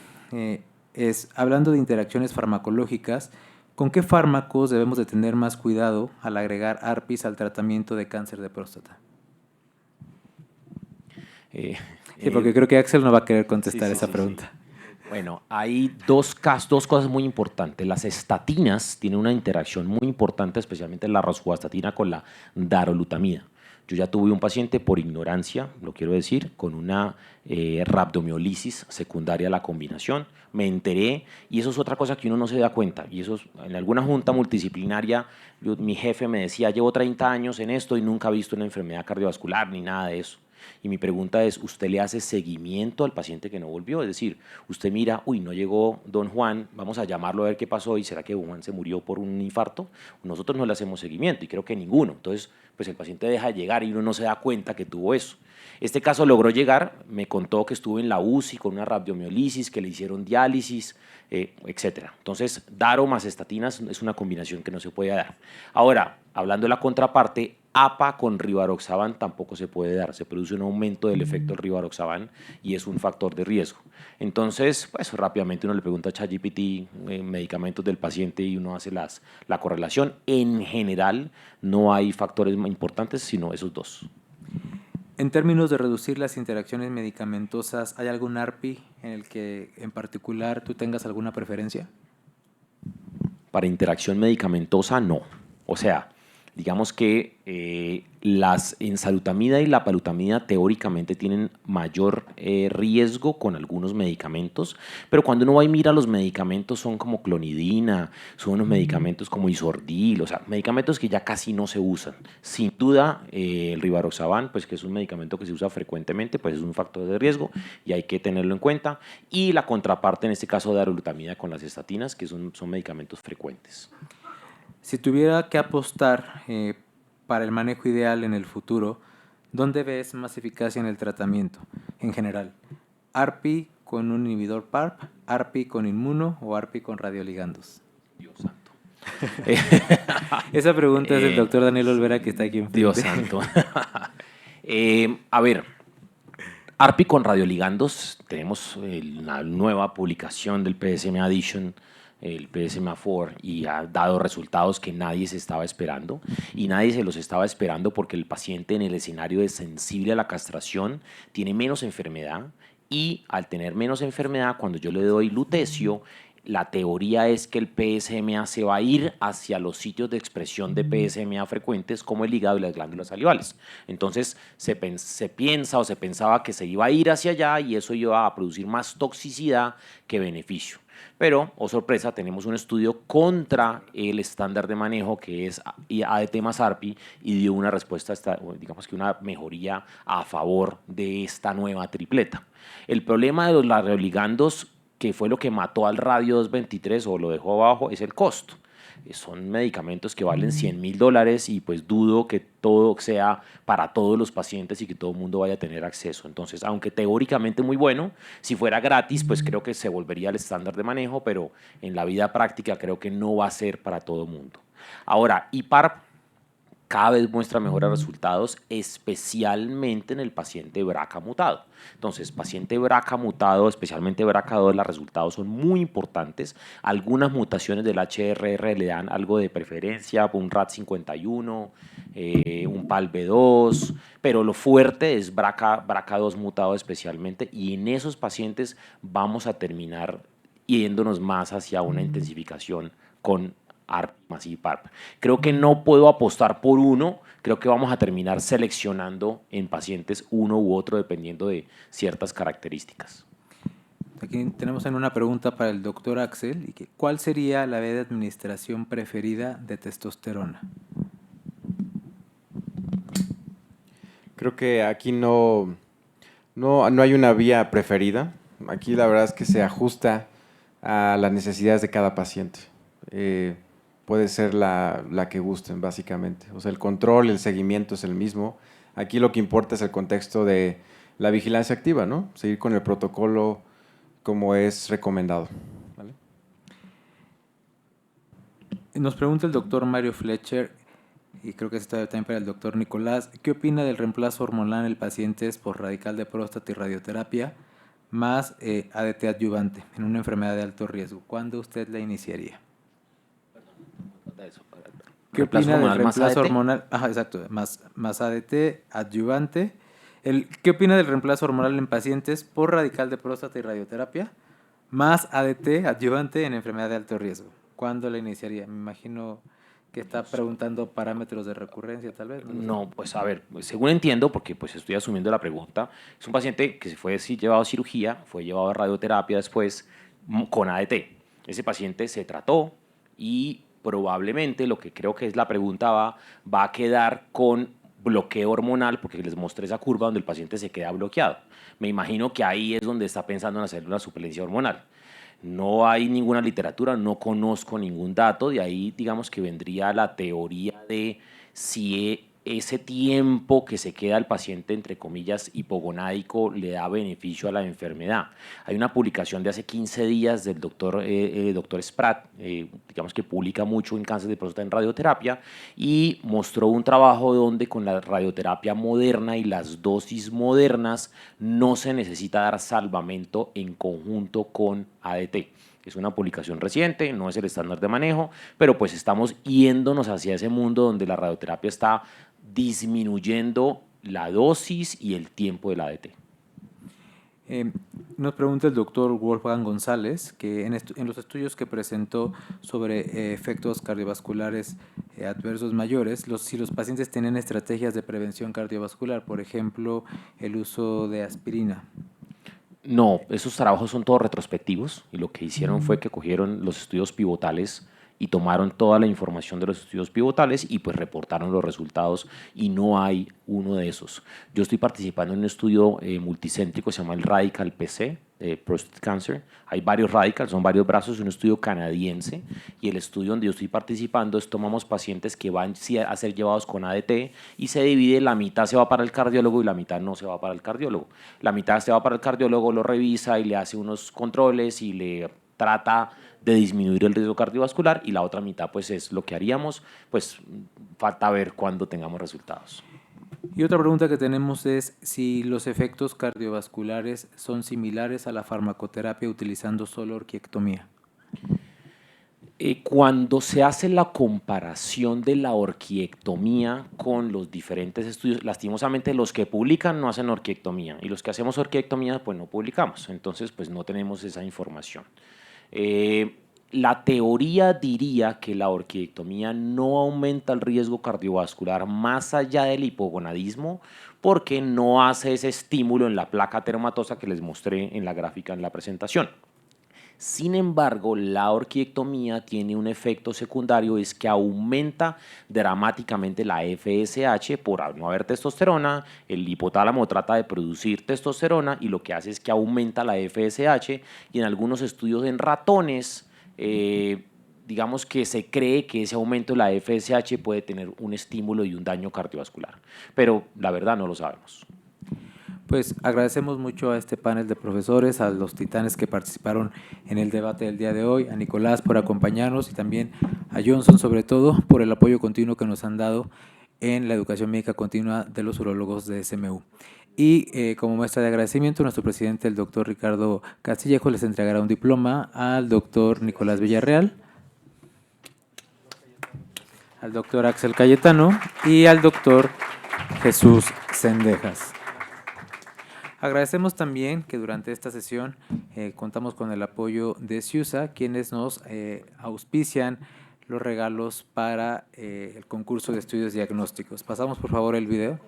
es, hablando de interacciones farmacológicas, ¿Con qué fármacos debemos de tener más cuidado al agregar ARPIs al tratamiento de cáncer de próstata? Sí, porque creo que Axel no va a querer contestar esa pregunta. Bueno, hay dos cosas muy importantes. Las estatinas tienen una interacción muy importante, especialmente la rosuvastatina con la darolutamida. Yo ya tuve un paciente por ignorancia, lo quiero decir, con una rhabdomiolisis secundaria a la combinación. Me enteré y eso es otra cosa que uno no se da cuenta. Y eso en alguna junta multidisciplinaria, mi jefe me decía, llevo 30 años en esto y nunca he visto una enfermedad cardiovascular ni nada de eso. Y mi pregunta es, ¿usted le hace seguimiento al paciente que no volvió? Es decir, usted mira, uy, no llegó don Juan, vamos a llamarlo a ver qué pasó y ¿será que Juan se murió por un infarto? Nosotros no le hacemos seguimiento y creo que ninguno. Entonces, pues el paciente deja de llegar y uno no se da cuenta que tuvo eso. Este caso logró llegar, me contó que estuvo en la UCI con una rhabdomiolisis, que le hicieron diálisis, etcétera. Entonces, daro más estatinas es una combinación que no se puede dar. Ahora, hablando de la contraparte, APA con rivaroxaban tampoco se puede dar. Se produce un aumento del efecto del rivaroxaban y es un factor de riesgo. Entonces, pues rápidamente uno le pregunta a ChatGPT medicamentos del paciente y uno hace la correlación. En general, no hay factores más importantes, sino esos dos. En términos de reducir las interacciones medicamentosas, ¿hay algún ARPI en el que en particular tú tengas alguna preferencia? Para interacción medicamentosa, no. O sea, digamos que las enzalutamida y la palutamida teóricamente tienen mayor riesgo con algunos medicamentos, pero cuando uno va y mira los medicamentos son como clonidina, son unos medicamentos como isordil, o sea, medicamentos que ya casi no se usan. Sin duda, el rivaroxaban, pues que es un medicamento que se usa frecuentemente, pues es un factor de riesgo y hay que tenerlo en cuenta. Y la contraparte, en este caso, de darolutamida con las estatinas, que son medicamentos frecuentes. Si tuviera que apostar para el manejo ideal en el futuro, ¿dónde ves más eficacia en el tratamiento en general? ¿ARPI con un inhibidor PARP, ARPI con inmuno o ARPI con radioligandos? Dios santo. Esa pregunta es del doctor Daniel Olvera, que está aquí enfrente. Dios santo. A ver, ARPI con radioligandos, tenemos una nueva publicación del PSMA Addition, el PSMA4, y ha dado resultados que nadie se estaba esperando, y nadie se los estaba esperando porque el paciente en el escenario de sensible a la castración tiene menos enfermedad, y al tener menos enfermedad, cuando yo le doy lutecio, la teoría es que el PSMA se va a ir hacia los sitios de expresión de PSMA frecuentes como el hígado y las glándulas salivales. Entonces se pensaba que se iba a ir hacia allá y eso iba a producir más toxicidad que beneficio. Pero, oh sorpresa, tenemos un estudio contra el estándar de manejo que es ADT más ARPI y dio una respuesta, digamos que una mejoría a favor de esta nueva tripleta. El problema de los radioligandos, que fue lo que mató al radio 223 o lo dejó abajo, es el costo. Son medicamentos que valen $100,000 y pues dudo que todo sea para todos los pacientes y que todo el mundo vaya a tener acceso. Entonces, aunque teóricamente muy bueno, si fuera gratis, pues creo que se volvería el estándar de manejo, pero en la vida práctica creo que no va a ser para todo el mundo. Ahora, IPARP cada vez muestra mejores resultados, especialmente en el paciente BRCA mutado. Entonces, paciente BRCA mutado, especialmente BRCA2, los resultados son muy importantes. Algunas mutaciones del HRR le dan algo de preferencia, un RAD51, un PALB2, pero lo fuerte es BRCA2 mutado especialmente, y en esos pacientes vamos a terminar yéndonos más hacia una intensificación con ARP más IPARP. Creo que no puedo apostar por uno, creo que vamos a terminar seleccionando en pacientes uno u otro dependiendo de ciertas características. Aquí tenemos una pregunta para el doctor Axel. ¿Cuál sería la vía de administración preferida de testosterona? Creo que aquí no hay una vía preferida. Aquí la verdad es que se ajusta a las necesidades de cada paciente. Puede ser la que gusten, básicamente. O sea, el control, el seguimiento es el mismo. Aquí lo que importa es el contexto de la vigilancia activa, ¿no? Seguir con el protocolo como es recomendado. ¿Vale? Nos pregunta el doctor Mario Fletcher, y creo que esto también para el doctor Nicolás, ¿qué opina del reemplazo hormonal en pacientes por radical de próstata y radioterapia más ADT adyuvante en una enfermedad de alto riesgo? ¿Cuándo usted la iniciaría? ¿Qué Reemplazo opina del hormonal más reemplazo ADT? hormonal? Ajá, exacto, más ADT, adyuvante. ¿Qué opina del reemplazo hormonal en pacientes por radical de próstata y radioterapia? Más ADT, adyuvante en enfermedad de alto riesgo. ¿Cuándo la iniciaría? Me imagino que está preguntando parámetros de recurrencia, tal vez. No lo sé. No, pues a ver, pues, según entiendo, porque pues estoy asumiendo la pregunta, es un paciente que se fue llevado a cirugía, fue llevado a radioterapia después con ADT. Ese paciente se trató y probablemente lo que creo que es la pregunta va a quedar con bloqueo hormonal, porque les mostré esa curva donde el paciente se queda bloqueado. Me imagino que ahí es donde está pensando en hacer una suplencia hormonal. No hay ninguna literatura, no conozco ningún dato, de ahí digamos que vendría la teoría de si ese tiempo que se queda el paciente, entre comillas, hipogonádico, le da beneficio a la enfermedad. Hay una publicación de hace 15 días del doctor Spratt, digamos que publica mucho en cáncer de próstata en radioterapia, y mostró un trabajo donde con la radioterapia moderna y las dosis modernas no se necesita dar salvamento en conjunto con ADT. Es una publicación reciente, no es el estándar de manejo, pero pues estamos yéndonos hacia ese mundo donde la radioterapia está disminuyendo la dosis y el tiempo del ADT. Nos pregunta el doctor Wolfgang González que en los estudios que presentó sobre efectos cardiovasculares adversos mayores, si los pacientes tienen estrategias de prevención cardiovascular, por ejemplo, el uso de aspirina. No, esos trabajos son todos retrospectivos y lo que hicieron fue que cogieron los estudios pivotales y tomaron toda la información de los estudios pivotales y pues reportaron los resultados y no hay uno de esos. Yo estoy participando en un estudio multicéntrico, se llama el Radical PC, Prostate Cancer. Hay varios radicals, son varios brazos, un estudio canadiense, y el estudio donde yo estoy participando es tomamos pacientes que van a ser llevados con ADT y se divide, la mitad se va para el cardiólogo y la mitad no se va para el cardiólogo. La mitad se va para el cardiólogo, lo revisa y le hace unos controles y le trata de disminuir el riesgo cardiovascular, y la otra mitad pues es lo que haríamos, pues falta ver cuándo tengamos resultados. Y otra pregunta que tenemos es si los efectos cardiovasculares son similares a la farmacoterapia utilizando solo orquiectomía. Cuando se hace la comparación de la orquiectomía con los diferentes estudios, lastimosamente los que publican no hacen orquiectomía y los que hacemos orquiectomía pues no publicamos, entonces pues no tenemos esa información. La teoría diría que la orquiectomía no aumenta el riesgo cardiovascular más allá del hipogonadismo porque no hace ese estímulo en la placa termatosa que les mostré en la gráfica en la presentación. Sin embargo, la orquiectomía tiene un efecto secundario, es que aumenta dramáticamente la FSH por no haber testosterona, el hipotálamo trata de producir testosterona y lo que hace es que aumenta la FSH, y en algunos estudios en ratones, digamos que se cree que ese aumento de la FSH puede tener un estímulo y un daño cardiovascular, pero la verdad no lo sabemos. Pues agradecemos mucho a este panel de profesores, a los titanes que participaron en el debate del día de hoy, a Nicolás por acompañarnos y también a Johnson sobre todo por el apoyo continuo que nos han dado en la educación médica continua de los urólogos de SMU. Y como muestra de agradecimiento, nuestro presidente, el doctor Ricardo Castillejo, les entregará un diploma al doctor Nicolás Villarreal, al doctor Axel Cayetano y al doctor Jesús Cendejas. Agradecemos también que durante esta sesión contamos con el apoyo de CIUSA, quienes nos auspician los regalos para el concurso de estudios diagnósticos. Pasamos por favor el video.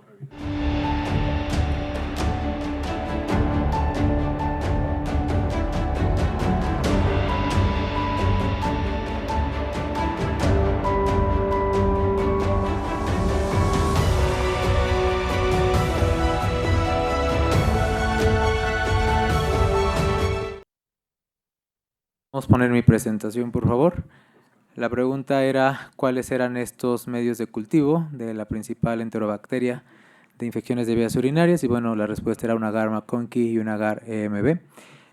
Vamos a poner mi presentación, por favor. La pregunta era cuáles eran estos medios de cultivo de la principal enterobacteria de infecciones de vías urinarias, y bueno, la respuesta era un agar McConkey y un agar EMB.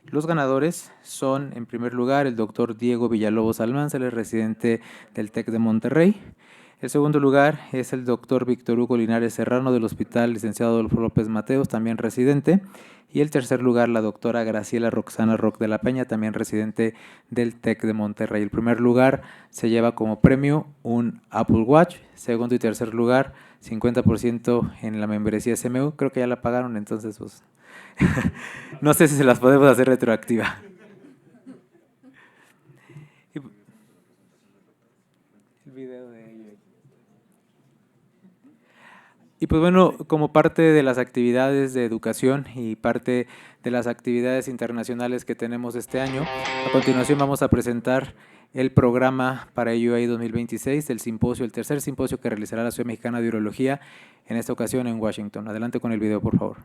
Los ganadores son, en primer lugar, el doctor Diego Villalobos Almanza, el residente del TEC de Monterrey. El segundo lugar es el doctor Víctor Hugo Linares Serrano del Hospital Licenciado Adolfo López Mateos, también residente. Y el tercer lugar, la doctora Graciela Roxana Roc de la Peña, también residente del TEC de Monterrey. El primer lugar se lleva como premio un Apple Watch. Segundo y tercer lugar, 50% en la membresía SMU. Creo que ya la pagaron, entonces pues no sé si se las podemos hacer retroactiva. El video de ello. Y pues bueno, como parte de las actividades de educación y parte de las actividades internacionales que tenemos este año, a continuación vamos a presentar el programa para UA 2026, el simposio, el tercer simposio que realizará la Sociedad Mexicana de Urología, en esta ocasión en Washington. Adelante con el video, por favor.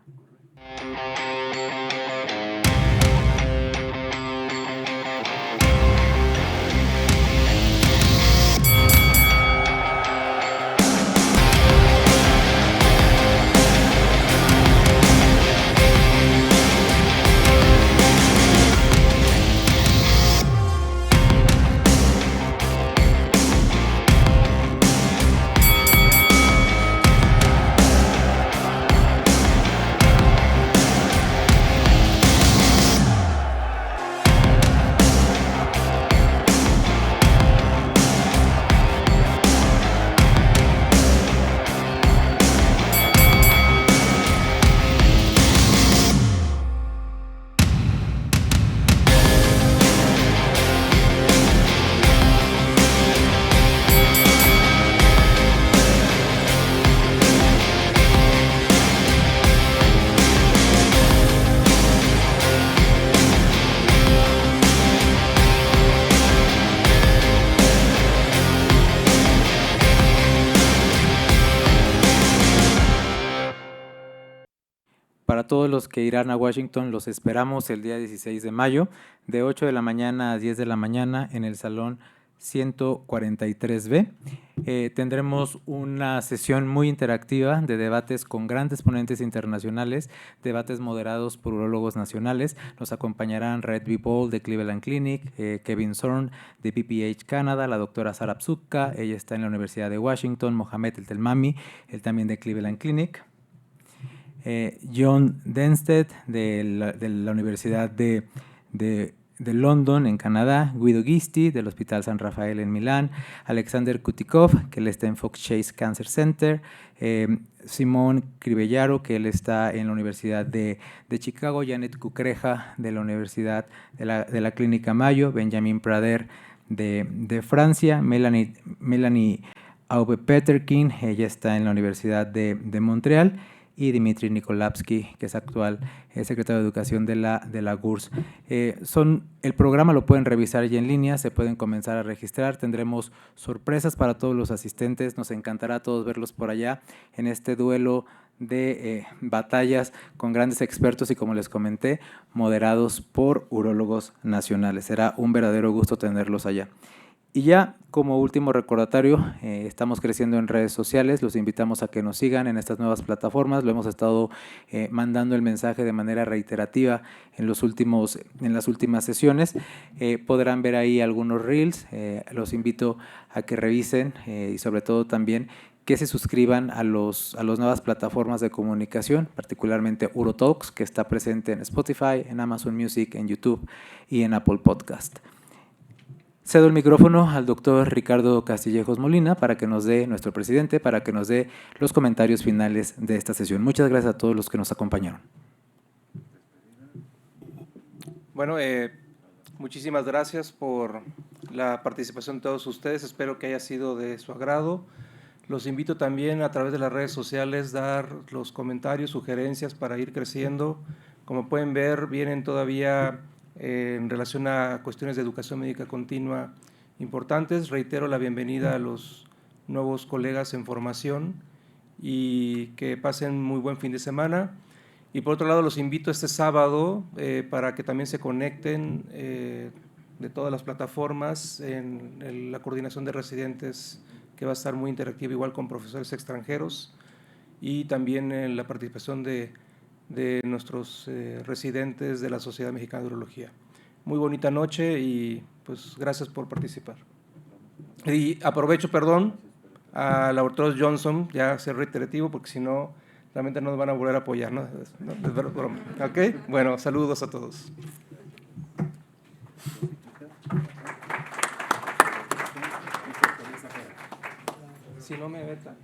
Para todos los que irán a Washington, los esperamos el día 16 de mayo, de 8 de la mañana a 10 de la mañana en el Salón 143B. Tendremos una sesión muy interactiva de debates con grandes ponentes internacionales, debates moderados por urólogos nacionales. Nos acompañarán Red B. Ball de Cleveland Clinic, Kevin Zorn de PPH Canadá, la doctora Sara Psutka, ella está en la Universidad de Washington, Mohamed El Telmami, él también de Cleveland Clinic. John Denstedt de la Universidad de London en Canadá, Guido Gisti del Hospital San Rafael en Milán, Alexander Kutikov, que él está en Fox Chase Cancer Center, Simón Cribellaro, que él está en la Universidad de Chicago, Janet Kucreja de la Universidad de la Clínica Mayo, Benjamin Prader de Francia, Melanie Aube-Peterkin, ella está en la Universidad de Montreal, y Dmitry Nikolavsky, que es actual secretario de Educación de la GURS. El programa lo pueden revisar ya en línea, se pueden comenzar a registrar, tendremos sorpresas para todos los asistentes, nos encantará a todos verlos por allá en este duelo de batallas con grandes expertos y, como les comenté, moderados por urólogos nacionales. Será un verdadero gusto tenerlos allá. Y ya como último recordatorio, estamos creciendo en redes sociales, los invitamos a que nos sigan en estas nuevas plataformas, lo hemos estado mandando el mensaje de manera reiterativa en las últimas sesiones, podrán ver ahí algunos reels, los invito a que revisen y sobre todo también que se suscriban a las nuevas plataformas de comunicación, particularmente UroTalks, que está presente en Spotify, en Amazon Music, en YouTube y en Apple Podcast. Cedo el micrófono al doctor Ricardo Castillejos Molina para que nos dé, nuestro presidente, para que nos dé los comentarios finales de esta sesión. Muchas gracias a todos los que nos acompañaron. Bueno, muchísimas gracias por la participación de todos ustedes. Espero que haya sido de su agrado. Los invito también a través de las redes sociales a dar los comentarios, sugerencias para ir creciendo. Como pueden ver, vienen todavía en relación a cuestiones de educación médica continua importantes. Reitero la bienvenida a los nuevos colegas en formación y que pasen muy buen fin de semana. Y por otro lado, los invito este sábado para que también se conecten de todas las plataformas en la coordinación de residentes, que va a estar muy interactiva, igual con profesores extranjeros, y también en la participación de nuestros residentes de la Sociedad Mexicana de Urología. Muy bonita noche y pues gracias por participar. Y aprovecho, al laboratorio Johnson, ya ser reiterativo, porque si no, realmente no nos van a volver a apoyar, ¿no? Es broma. ¿Ok? Bueno, saludos a todos. Si no me veta.